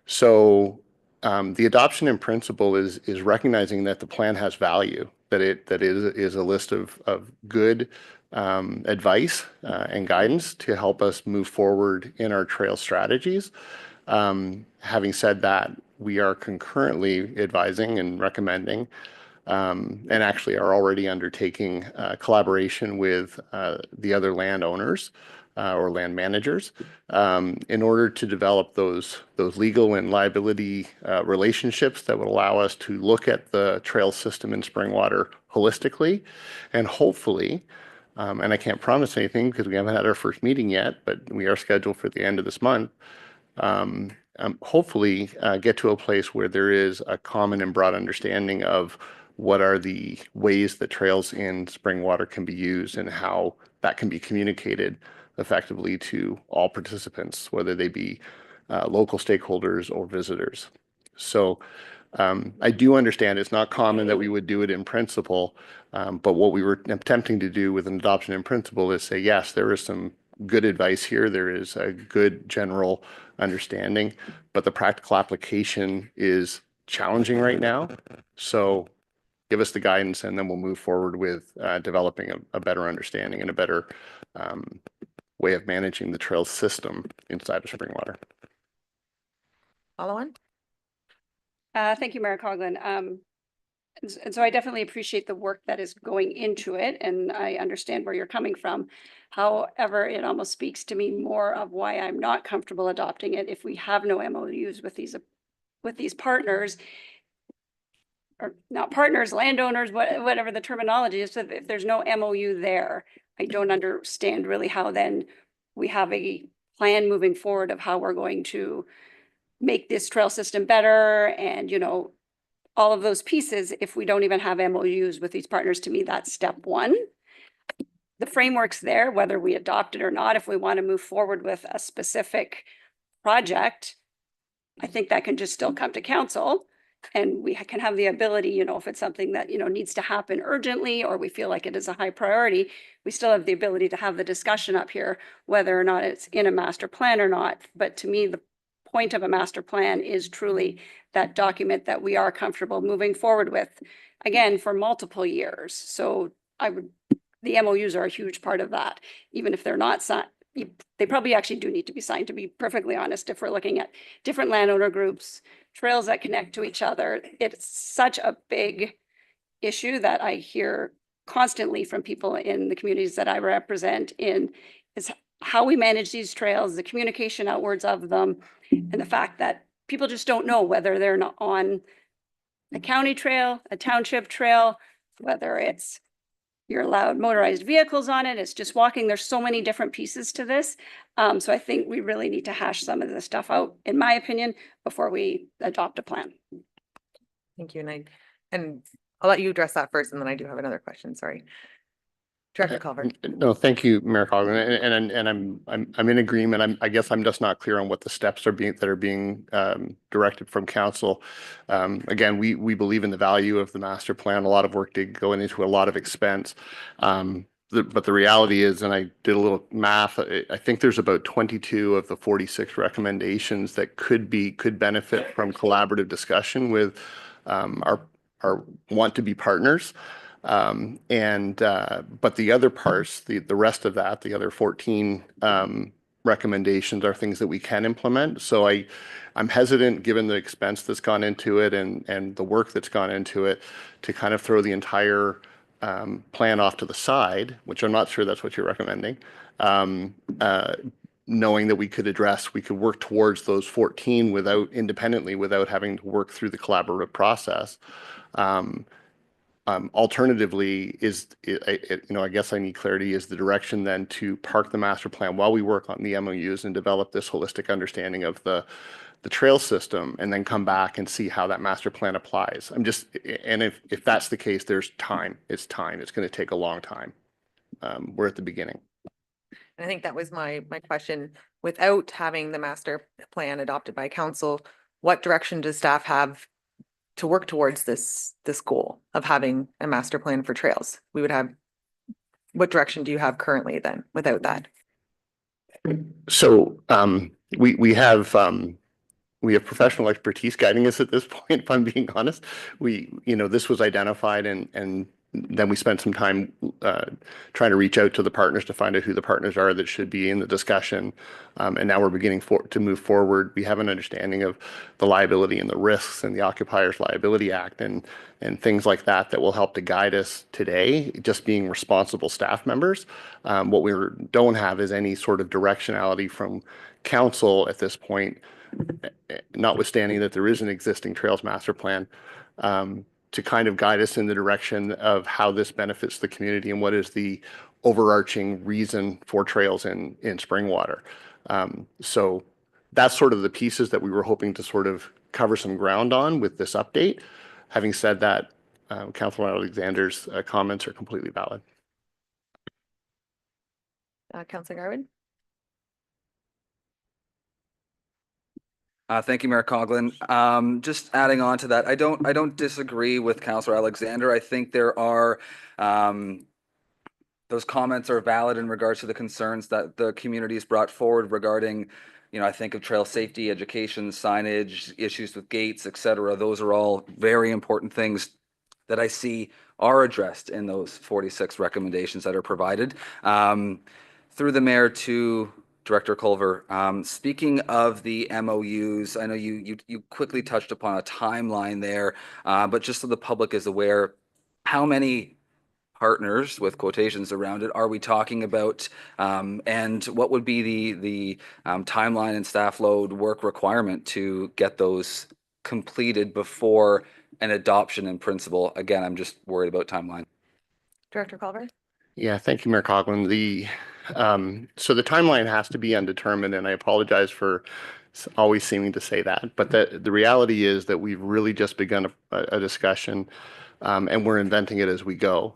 So the adoption in principle is recognizing that the plan has value that it is a list of good advice and guidance to help us move forward in our trail strategies. Having said that, we are concurrently advising and recommending and actually are already undertaking collaboration with the other landowners or land managers in order to develop those legal and liability relationships that would allow us to look at the trail system in Springwater holistically and hopefully, and I can't promise anything because we haven't had our first meeting yet, but we are scheduled for the end of this month. Hopefully get to a place where there is a common and broad understanding of what are the ways that trails in Springwater can be used and how that can be communicated effectively to all participants, whether they be local stakeholders or visitors. So I do understand it's not common that we would do it in principle, but what we were attempting to do with an adoption in principle is say, yes, there is some good advice here. There is a good general understanding, but the practical application is challenging right now. So give us the guidance and then we'll move forward with developing a better understanding and a better way of managing the trail system inside of Springwater.
Follow on?
Thank you, Mayor Coughlin. And so I definitely appreciate the work that is going into it, and I understand where you're coming from. However, it almost speaks to me more of why I'm not comfortable adopting it if we have no MOUs with these partners, or not partners, landowners, whatever the terminology is. So if there's no MOU there, I don't understand really how then we have a plan moving forward of how we're going to make this trail system better and, you know, all of those pieces. If we don't even have MOUs with these partners, to me, that's step one. The framework's there, whether we adopt it or not. If we want to move forward with a specific project, I think that can just still come to council. And we can have the ability, you know, if it's something that, you know, needs to happen urgently, or we feel like it is a high priority, we still have the ability to have the discussion up here, whether or not it's in a master plan or not. But to me, the point of a master plan is truly that document that we are comfortable moving forward with, again, for multiple years. So the MOUs are a huge part of that, even if they're not signed. They probably actually do need to be signed, to be perfectly honest, if we're looking at different landowner groups, trails that connect to each other. It's such a big issue that I hear constantly from people in the communities that I represent in, is how we manage these trails, the communication outwards of them, and the fact that people just don't know whether they're not on a county trail, a township trail, whether it's you're allowed motorized vehicles on it, it's just walking. There's so many different pieces to this. So I think we really need to hash some of this stuff out, in my opinion, before we adopt a plan.
Thank you. And I'll let you address that first, and then I do have another question. Sorry. Director Culver.
No, thank you, Mayor Coughlin, and I'm in agreement. I guess I'm just not clear on what the steps are being directed from council. Again, we believe in the value of the master plan. A lot of work did go into a lot of expense. But the reality is, and I did a little math, I think there's about 22 of the 46 recommendations that could benefit from collaborative discussion with our want to be partners. But the other parts, the rest of that, the other 14 recommendations are things that we can implement. So I'm hesitant, given the expense that's gone into it and the work that's gone into it, to kind of throw the entire plan off to the side, which I'm not sure that's what you're recommending. Knowing that we could work towards those 14 independently without having to work through the collaborative process. Alternatively, I guess I need clarity, is the direction then to park the master plan while we work on the MOUs and develop this holistic understanding of the trail system, and then come back and see how that master plan applies. And if that's the case, there's time. It's going to take a long time. We're at the beginning.
And I think that was my question. Without having the master plan adopted by council, what direction does staff have to work towards this goal of having a master plan for trails? What direction do you have currently then without that?
So we have professional expertise guiding us at this point, if I'm being honest. This was identified and then we spent some time trying to reach out to the partners to find out who the partners are that should be in the discussion. And now we're beginning to move forward. We have an understanding of the liability and the risks and the Occupiers Liability Act and things like that that will help to guide us today, just being responsible staff members. What we don't have is any sort of directionality from council at this point, notwithstanding that there is an existing Trails Master Plan, to kind of guide us in the direction of how this benefits the community and what is the overarching reason for trails in Springwater. So that's sort of the pieces that we were hoping to sort of cover some ground on with this update. Having said that, Councilor Alexander's comments are completely valid.
Councilor Garwood.
Thank you, Mayor Coughlin. Just adding on to that, I don't disagree with Councillor Alexander. I think there are those comments are valid in regards to the concerns that the community's brought forward regarding, I think of trail safety, education, signage, issues with gates, etc. Those are all very important things that I see are addressed in those 46 recommendations that are provided. Through the mayor to Director Culver, speaking of the MOUs, I know you quickly touched upon a timeline there, but just so the public is aware, how many partners, with quotations around it, are we talking about, and what would be the timeline and staff load work requirement to get those completed before an adoption in principle? Again, I'm just worried about timeline.
Director Culver.
Yeah, thank you, Mayor Coughlin. So the timeline has to be undetermined, and I apologize for always seeming to say that, but the reality is that we've really just begun a discussion, and we're inventing it as we go.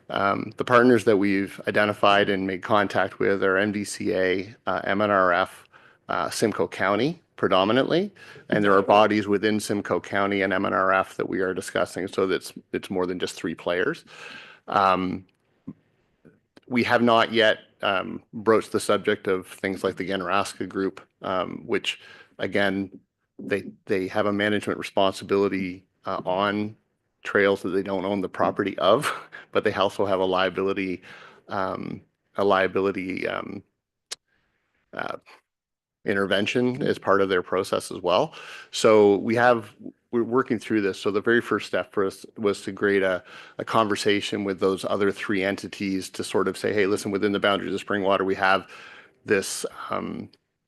The partners that we've identified and made contact with are NVCA, MNRF, Simcoe County predominantly, and there are bodies within Simcoe County and MNRF that we are discussing, so it's more than just 3 players. We have not yet broached the subject of things like the Ganaraska Group, which again, they have a management responsibility on trails that they don't own the property of, but they also have a liability intervention as part of their process as well. So we're working through this. So the very first step for us was to create a conversation with those other 3 entities to sort of say, hey, listen, within the boundaries of Springwater, we have this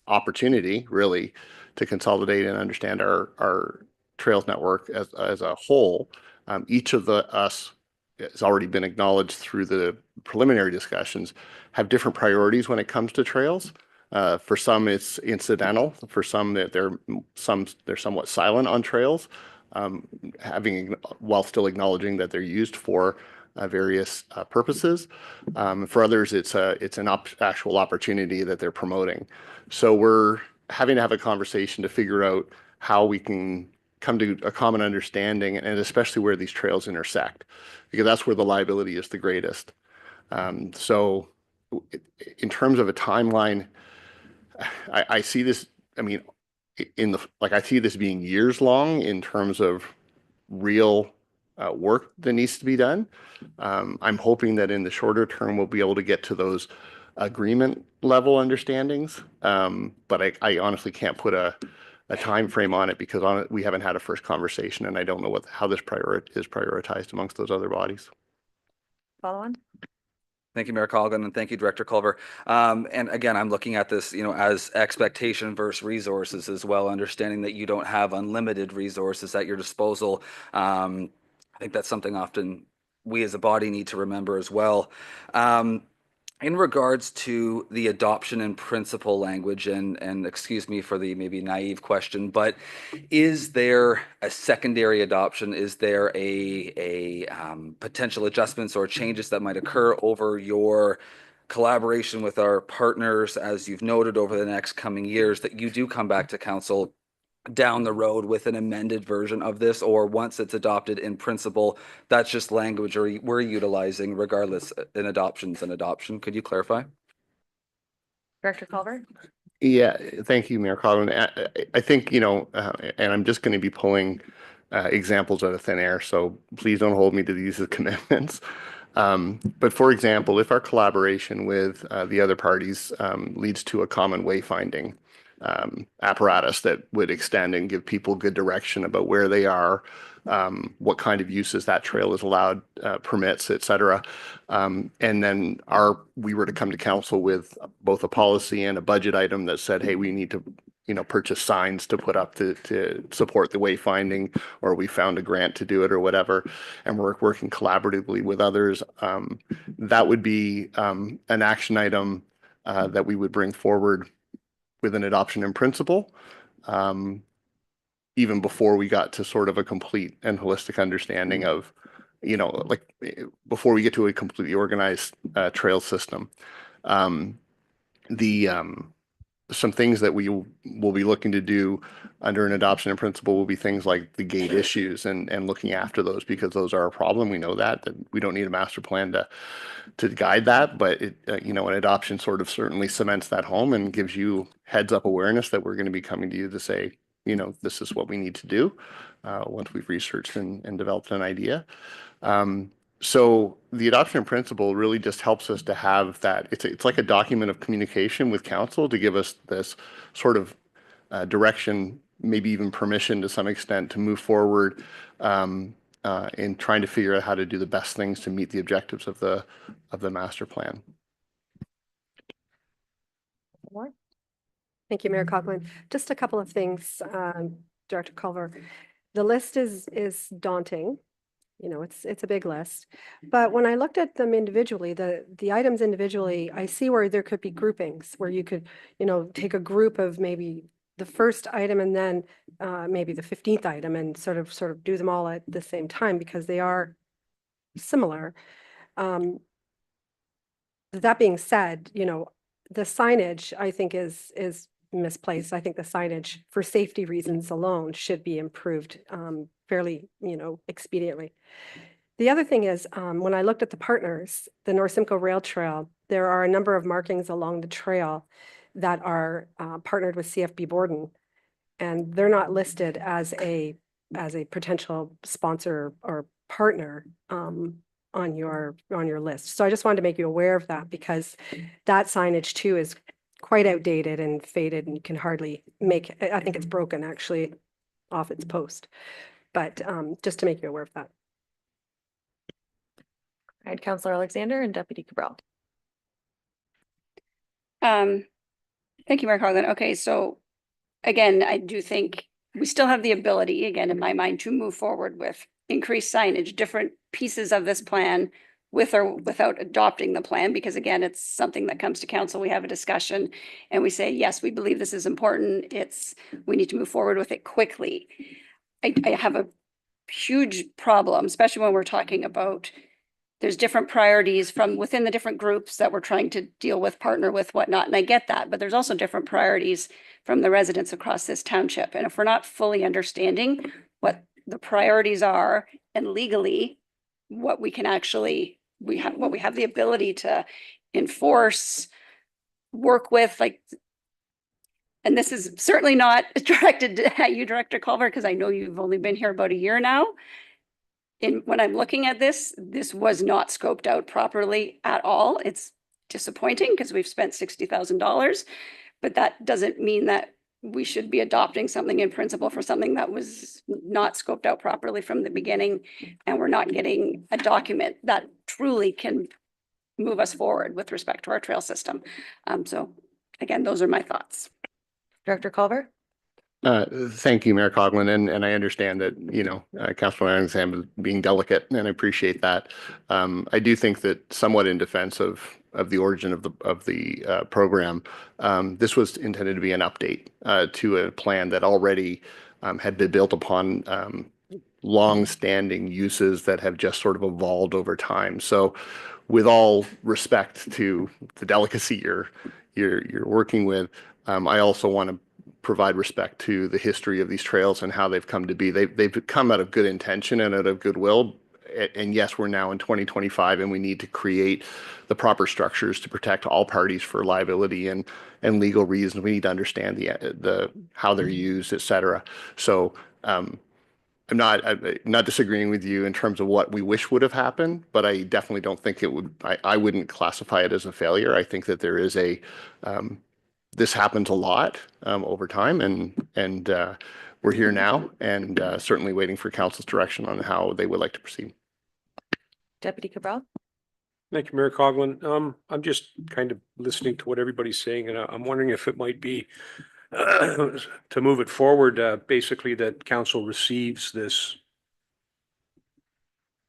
opportunity really to consolidate and understand our trails network as a whole. Each of us has already been acknowledged through the preliminary discussions, have different priorities when it comes to trails. For some, it's incidental. For some, they're somewhat silent on trails, while still acknowledging that they're used for various purposes. For others, it's an actual opportunity that they're promoting. So we're having to have a conversation to figure out how we can come to a common understanding, and especially where these trails intersect, because that's where the liability is the greatest. So in terms of a timeline, I see this, I mean, I see this being years long in terms of real work that needs to be done. I'm hoping that in the shorter term, we'll be able to get to those agreement level understandings. But I honestly can't put a time frame on it because we haven't had a first conversation, and I don't know how this is prioritized amongst those other bodies.
Follow on.
Thank you, Mayor Colgan, and thank you, Director Culver. And again, I'm looking at this, as expectation versus resources as well, understanding that you don't have unlimited resources at your disposal. I think that's something often we as a body need to remember as well. In regards to the adoption in principle language, and excuse me for the maybe naive question, but is there a secondary adoption? Is there a potential adjustments or changes that might occur over your collaboration with our partners, as you've noted, over the next coming years, that you do come back to council down the road with an amended version of this, or once it's adopted in principle, that's just language or we're utilizing regardless in adoptions and adoption? Could you clarify?
Director Culver.
Yeah, thank you, Mayor Colin. I think, and I'm just going to be pulling examples out of thin air, so please don't hold me to these as commitments. But for example, if our collaboration with the other parties leads to a common wayfinding apparatus that would extend and give people good direction about where they are, what kind of uses that trail is allowed, permits, et cetera. And then we were to come to council with both a policy and a budget item that said, hey, we need to purchase signs to put up to support the wayfinding, or we found a grant to do it or whatever, and we're working collaboratively with others. That would be an action item that we would bring forward with an adoption in principle, even before we got to sort of a complete and holistic understanding of, before we get to a completely organized trail system. Some things that we will be looking to do under an adoption in principle will be things like the gate issues and looking after those, because those are a problem. We know that we don't need a master plan to guide that, but an adoption sort of certainly cements that home and gives you heads up awareness that we're going to be coming to you to say, this is what we need to do once we've researched and developed an idea. So the adoption in principle really just helps us to have that. It's like a document of communication with council to give us this sort of direction, maybe even permission to some extent to move forward in trying to figure out how to do the best things to meet the objectives of the master plan.
Thank you, Mayor Coughlin. Just a couple of things, Director Culver. The list is daunting. It's a big list, but when I looked at them individually, the items individually, I see where there could be groupings where you could, take a group of maybe the first item and then maybe the 15th item and sort of do them all at the same time because they are similar. That being said, the signage I think is misplaced. I think the signage for safety reasons alone should be improved fairly, expediently. The other thing is, when I looked at the partners, the North Simcoe Rail Trail, there are a number of markings along the trail that are partnered with CFB Borden, and they're not listed as a potential sponsor or partner on your list. So I just wanted to make you aware of that, because that signage too is quite outdated and faded and can hardly I think it's broken actually off its post. But just to make you aware of that.
All right, Councillor Alexander and Deputy Cabral.
Thank you, Mayor Coughlin. Okay, so again, I do think we still have the ability, again, in my mind, to move forward with increased signage, different pieces of this plan with or without adopting the plan, because again, it's something that comes to council. We have a discussion and we say, yes, we believe this is important. We need to move forward with it quickly. I have a huge problem, especially when we're talking about there's different priorities from within the different groups that we're trying to deal with, partner with, whatnot. And I get that, but there's also different priorities from the residents across this township. And if we're not fully understanding what the priorities are and legally what we can actually, what we have the ability to enforce, work with, and this is certainly not directed at you, Director Culver, because I know you've only been here about a year now. When I'm looking at this was not scoped out properly at all. It's disappointing because we've spent $60,000, but that doesn't mean that we should be adopting something in principle for something that was not scoped out properly from the beginning, and we're not getting a document that truly can move us forward with respect to our trail system. So again, those are my thoughts.
Director Culver?
Thank you, Mayor Coughlin, and I understand that, Councilor Alexander being delicate, and I appreciate that. I do think that somewhat in defense of the origin of the program, this was intended to be an update to a plan that already had been built upon long-standing uses that have just sort of evolved over time. So with all respect to the delicacy you're working with, I also want to provide respect to the history of these trails and how they've come to be. They've come out of good intention and out of goodwill. And yes, we're now in 2025 and we need to create the proper structures to protect all parties for liability and legal reasons. We need to understand the how they're used, et cetera. So I'm not disagreeing with you in terms of what we wish would have happened, but I definitely don't think it would, I wouldn't classify it as a failure. I think that there is this happens a lot over time, and we're here now, and certainly waiting for council's direction on how they would like to proceed.
Deputy Cabral?
Thank you, Mayor Coughlin. I'm just kind of listening to what everybody's saying, and I'm wondering if it might be to move it forward, basically that council receives this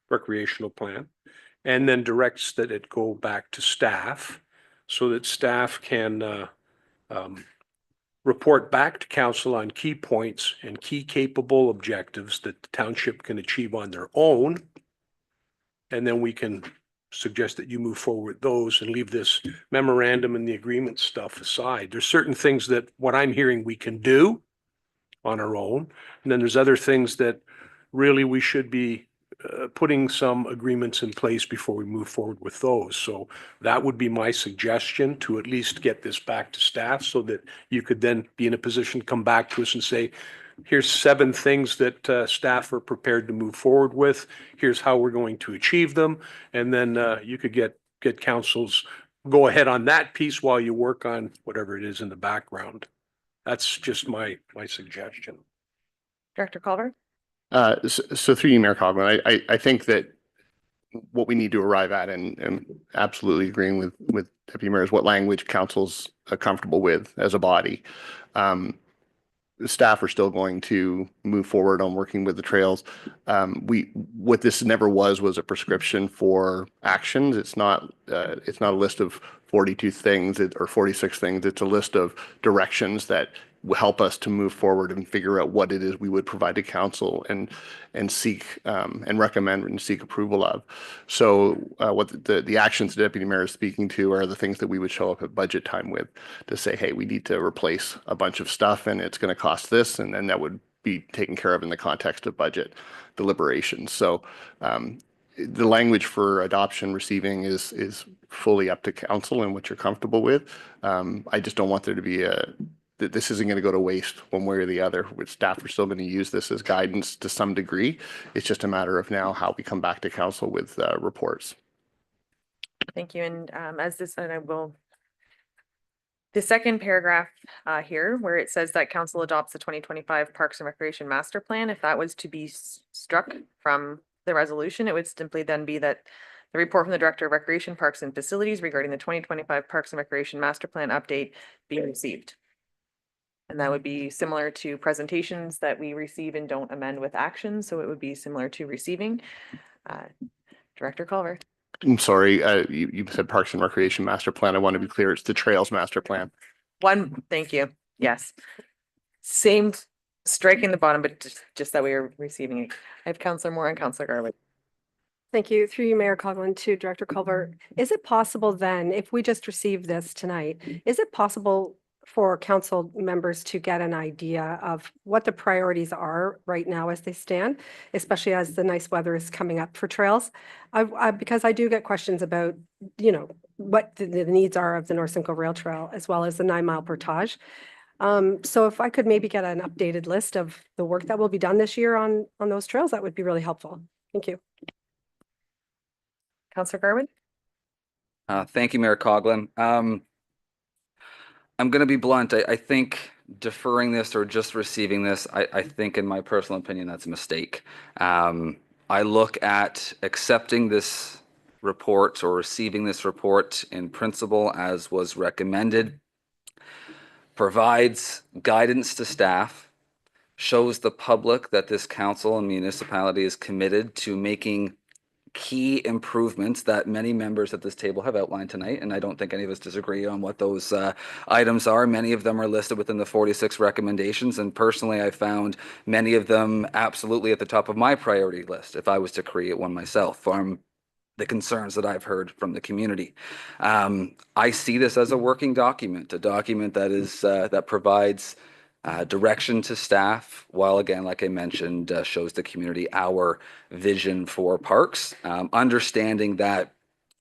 recreational plan and then directs that it go back to staff so that staff can report back to council on key points and key capable objectives that the township can achieve on their own. And then we can suggest that you move forward with those and leave this memorandum and the agreement stuff aside. There's certain things that what I'm hearing we can do on our own. And then there's other things that really we should be putting some agreements in place before we move forward with those. So that would be my suggestion, to at least get this back to staff so that you could then be in a position to come back to us and say, here's 7 things that staff are prepared to move forward with. Here's how we're going to achieve them. And then you could get council's go ahead on that piece while you work on whatever it is in the background. That's just my suggestion.
Director Culver?
So through you, Mayor Coughlin, I think that what we need to arrive at, and absolutely agreeing with Deputy Mayor, is what language council's comfortable with as a body. The staff are still going to move forward on working with the trails. What this never was a prescription for actions. It's not a list of 42 things or 46 things. It's a list of directions that will help us to move forward and figure out what it is we would provide to council and seek and recommend and seek approval of. So what the actions the Deputy Mayor is speaking to are the things that we would show up at budget time with, to say, hey, we need to replace a bunch of stuff and it's going to cost this, and then that would be taken care of in the context of budget deliberations. So the language for adoption receiving is fully up to council and what you're comfortable with. I just don't want there to be that this isn't going to go to waste one way or the other. Staff are still going to use this as guidance to some degree. It's just a matter of now how we come back to council with reports.
Thank you. And the second paragraph here, where it says that council adopts the 2025 Parks and Recreation Master Plan, if that was to be struck from the resolution, it would simply then be that the report from the Director of Recreation, Parks and Facilities regarding the 2025 Parks and Recreation Master Plan update being received. And that would be similar to presentations that we receive and don't amend with action. So it would be similar to receiving. Director Culver.
I'm sorry, you said Parks and Recreation Master Plan. I want to be clear, it's the Trails Master Plan.
Thank you. Yes. Same striking the bottom, but just that we are receiving it. I have Councillor Moore and Councillor Garwood.
Thank you. Through you, Mayor Coughlin, to Director Culver. Is it possible then, if we just received this tonight, is it possible for council members to get an idea of what the priorities are right now as they stand, especially as the nice weather is coming up for trails? Because I do get questions about, what the needs are of the North Simcoe Rail Trail, as well as the 9 Mile Portage. So if I could maybe get an updated list of the work that will be done this year on those trails, that would be really helpful. Thank you.
Councillor Garwood.
Thank you, Mayor Coughlin. I'm going to be blunt. I think deferring this or just receiving this, I think in my personal opinion, that's a mistake. I look at accepting this report or receiving this report in principle as was recommended, provides guidance to staff, shows the public that this council and municipality is committed to making key improvements that many members at this table have outlined tonight, and I don't think any of us disagree on what those items are. Many of them are listed within the 46 recommendations, and personally I found many of them absolutely at the top of my priority list if I was to create one myself, from the concerns that I've heard from the community. I see this as a working document, a document that is that provides direction to staff, while again, like I mentioned, shows the community our vision for parks, understanding that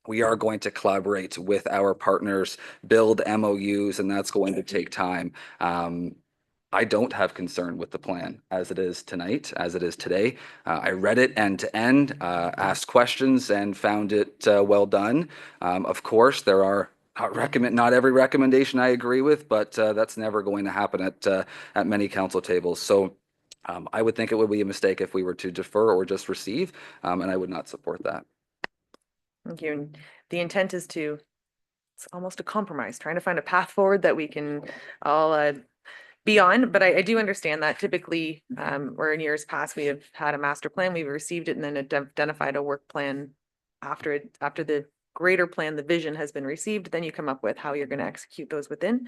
we are going to collaborate with our partners, build MOUs, and that's going to take time. I don't have concern with the plan as it is tonight, as it is today. I read it end to end, asked questions and found it well done. Of course, there are not every recommendation I agree with, but that's never going to happen at many council tables. So I would think it would be a mistake if we were to defer or just receive, and I would not support that.
Thank you. And the intent is to, it's almost a compromise, trying to find a path forward that we can all be on. But I do understand that typically, where in years past, we have had a master plan, we've received it and then identified a work plan after the greater plan, the vision has been received, then you come up with how you're going to execute those within.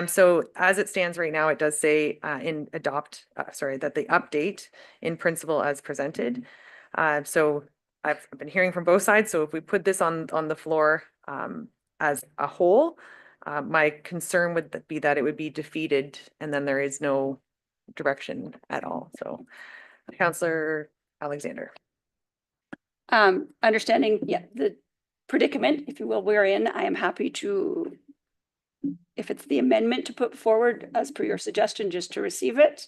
So as it stands right now, it does say that the update in principle as presented. So I've been hearing from both sides. So if we put this on the floor as a whole, my concern would be that it would be defeated and then there is no direction at all. So Councillor Alexander.
Understanding, yeah, the predicament, if you will, we're in, I am happy to, if it's the amendment to put forward as per your suggestion, just to receive it.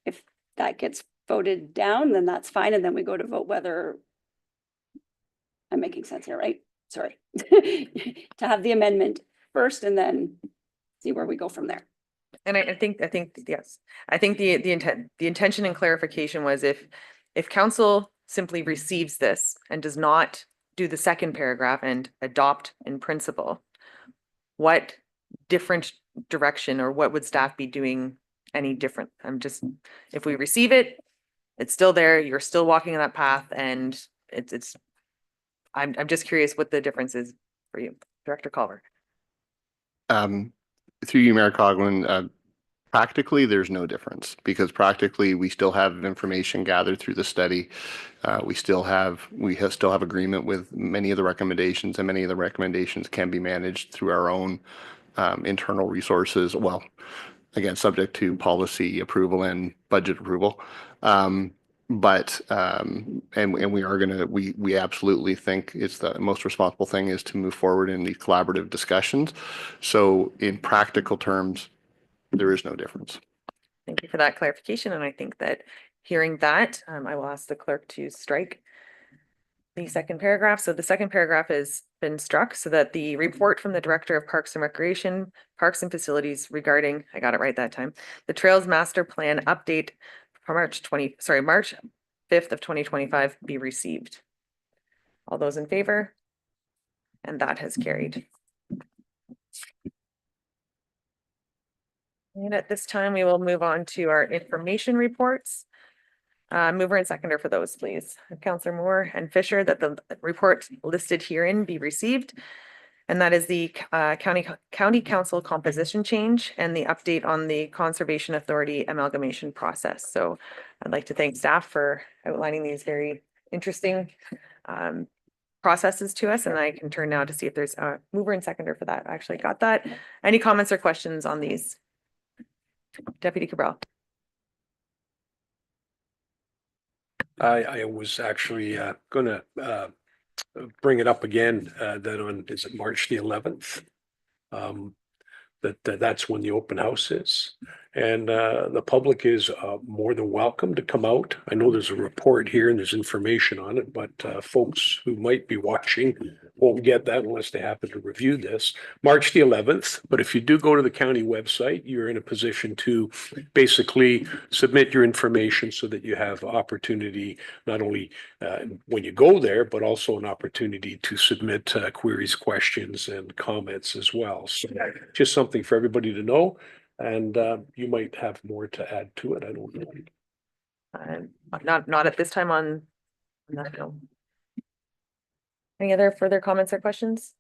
If that gets voted down, then that's fine. And then we go to vote whether I'm making sense here, right? Sorry. To have the amendment first and then see where we go from there.
And I think, yes, I think the intention and clarification was if council simply receives this and does not do the second paragraph and adopt in principle, what different direction or what would staff be doing any different? If we receive it, it's still there, you're still walking on that path, and I'm just curious what the difference is for you, Director Culver.
Through you, Mayor Coghlan, practically, there's no difference because practically we still have information gathered through the study. We still have agreement with many of the recommendations, and many of the recommendations can be managed through our own internal resources. Well, again, subject to policy approval and budget approval. And we absolutely think it's the most responsible thing is to move forward in these collaborative discussions. So in practical terms, there is no difference.
Thank you for that clarification. And I think that hearing that, I will ask the clerk to strike the second paragraph. So the second paragraph has been struck so that the report from the Director of Parks and Recreation, Parks and Facilities regarding, I got it right that time, the Trails Master Plan update for March 5th of 2025 be received. All those in favor? And that has carried. And at this time, we will move on to our information reports. Mover and seconder for those, please. Councillor Moore and Fisher, that the report listed herein be received. And that is the county council composition change and the update on the Conservation Authority amalgamation process. So I'd like to thank staff for outlining these very interesting processes to us. And I can turn now to see if there's a mover and seconder for that. I actually got that. Any comments or questions on these? Deputy Cabral.
I was actually gonna bring it up again that on, is it March the 11th? That's when the open house is. And the public is more than welcome to come out. I know there's a report here and there's information on it, but folks who might be watching won't get that unless they happen to review this. March the 11th, but if you do go to the county website, you're in a position to basically submit your information so that you have opportunity, not only when you go there, but also an opportunity to submit queries, questions, and comments as well. So just something for everybody to know. And you might have more to add to it. I don't know.
Not at this time on that. No. Any other further comments or questions?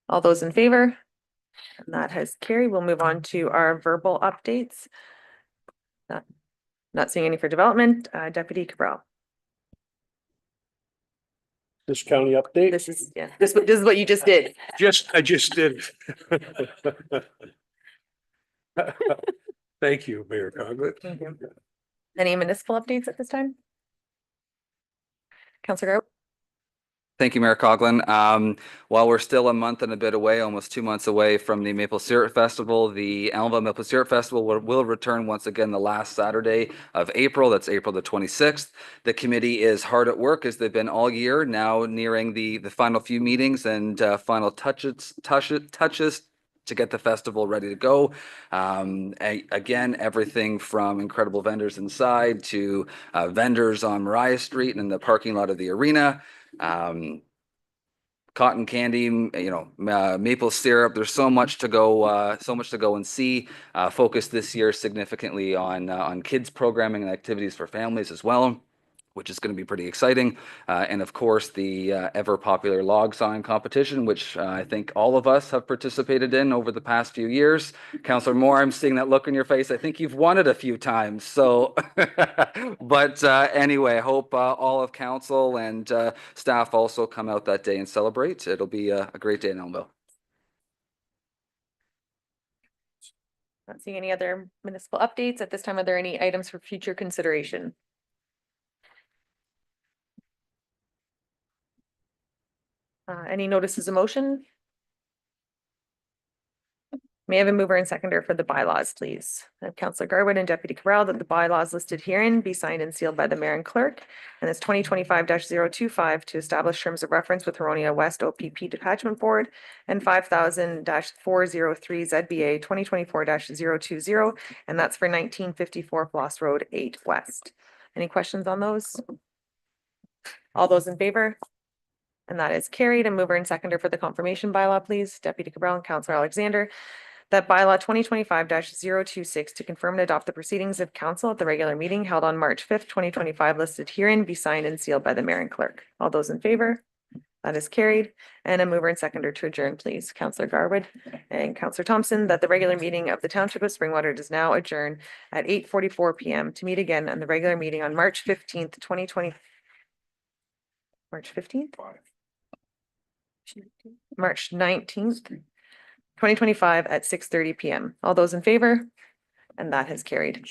All those in favor? And that has carried. We'll move on to our verbal updates. Not seeing any for development. Deputy Cabral.
This county update?
This is, yeah, this is what you just did.
I just did. Thank you, Mayor Coghlan.
Thank you. Any municipal updates at this time? Councillor Grout?
Thank you, Mayor Coughlin. While we're still a month and a bit away, almost 2 months away from the Maple Syrup Festival, the Allenville Maple Syrup Festival will return once again the last Saturday of April. That's April the 26th. The committee is hard at work as they've been all year, now nearing the final few meetings and final touches to get the festival ready to go. Again, everything from incredible vendors inside to vendors on Mariah Street and in the parking lot of the arena. Cotton candy, maple syrup. There's so much to go and see. Focus this year significantly on kids programming and activities for families as well, which is going to be pretty exciting. And of course, the ever popular log sawing competition, which I think all of us have participated in over the past few years. Councillor Moore, I'm seeing that look in your face. I think you've won it a few times. So, but anyway, I hope all of council and staff also come out that day and celebrate. It'll be a great day in Elmville.
Not seeing any other municipal updates at this time. Are there any items for future consideration? Any notices of motion? May I have a mover and seconder for the bylaws, please? I have Councillor Garwood and Deputy Cabral that the bylaws listed herein be signed and sealed by the mayor and clerk. And it's 2025-025 to establish terms of reference with Huronia West OPP Detachment Board and 5000-403 ZBA 2024-020. And that's for 1954 Floss Road 8 West. Any questions on those? All those in favor? And that is carried. A mover and seconder for the confirmation bylaw, please. Deputy Cabral and Councillor Alexander. That bylaw 2025-026 to confirm and adopt the proceedings of council at the regular meeting held on March 5th, 2025 listed herein be signed and sealed by the mayor and clerk. All those in favor? That is carried. And a mover and seconder to adjourn, please. Councillor Garwood and Councillor Thompson, that the regular meeting of the Township of Springwater does now adjourn at 8:44 p.m. to meet again on the regular meeting on March 15th, 2020. March 15th? March 19th, 2025 at 6:30 p.m. All those in favor? And that has carried.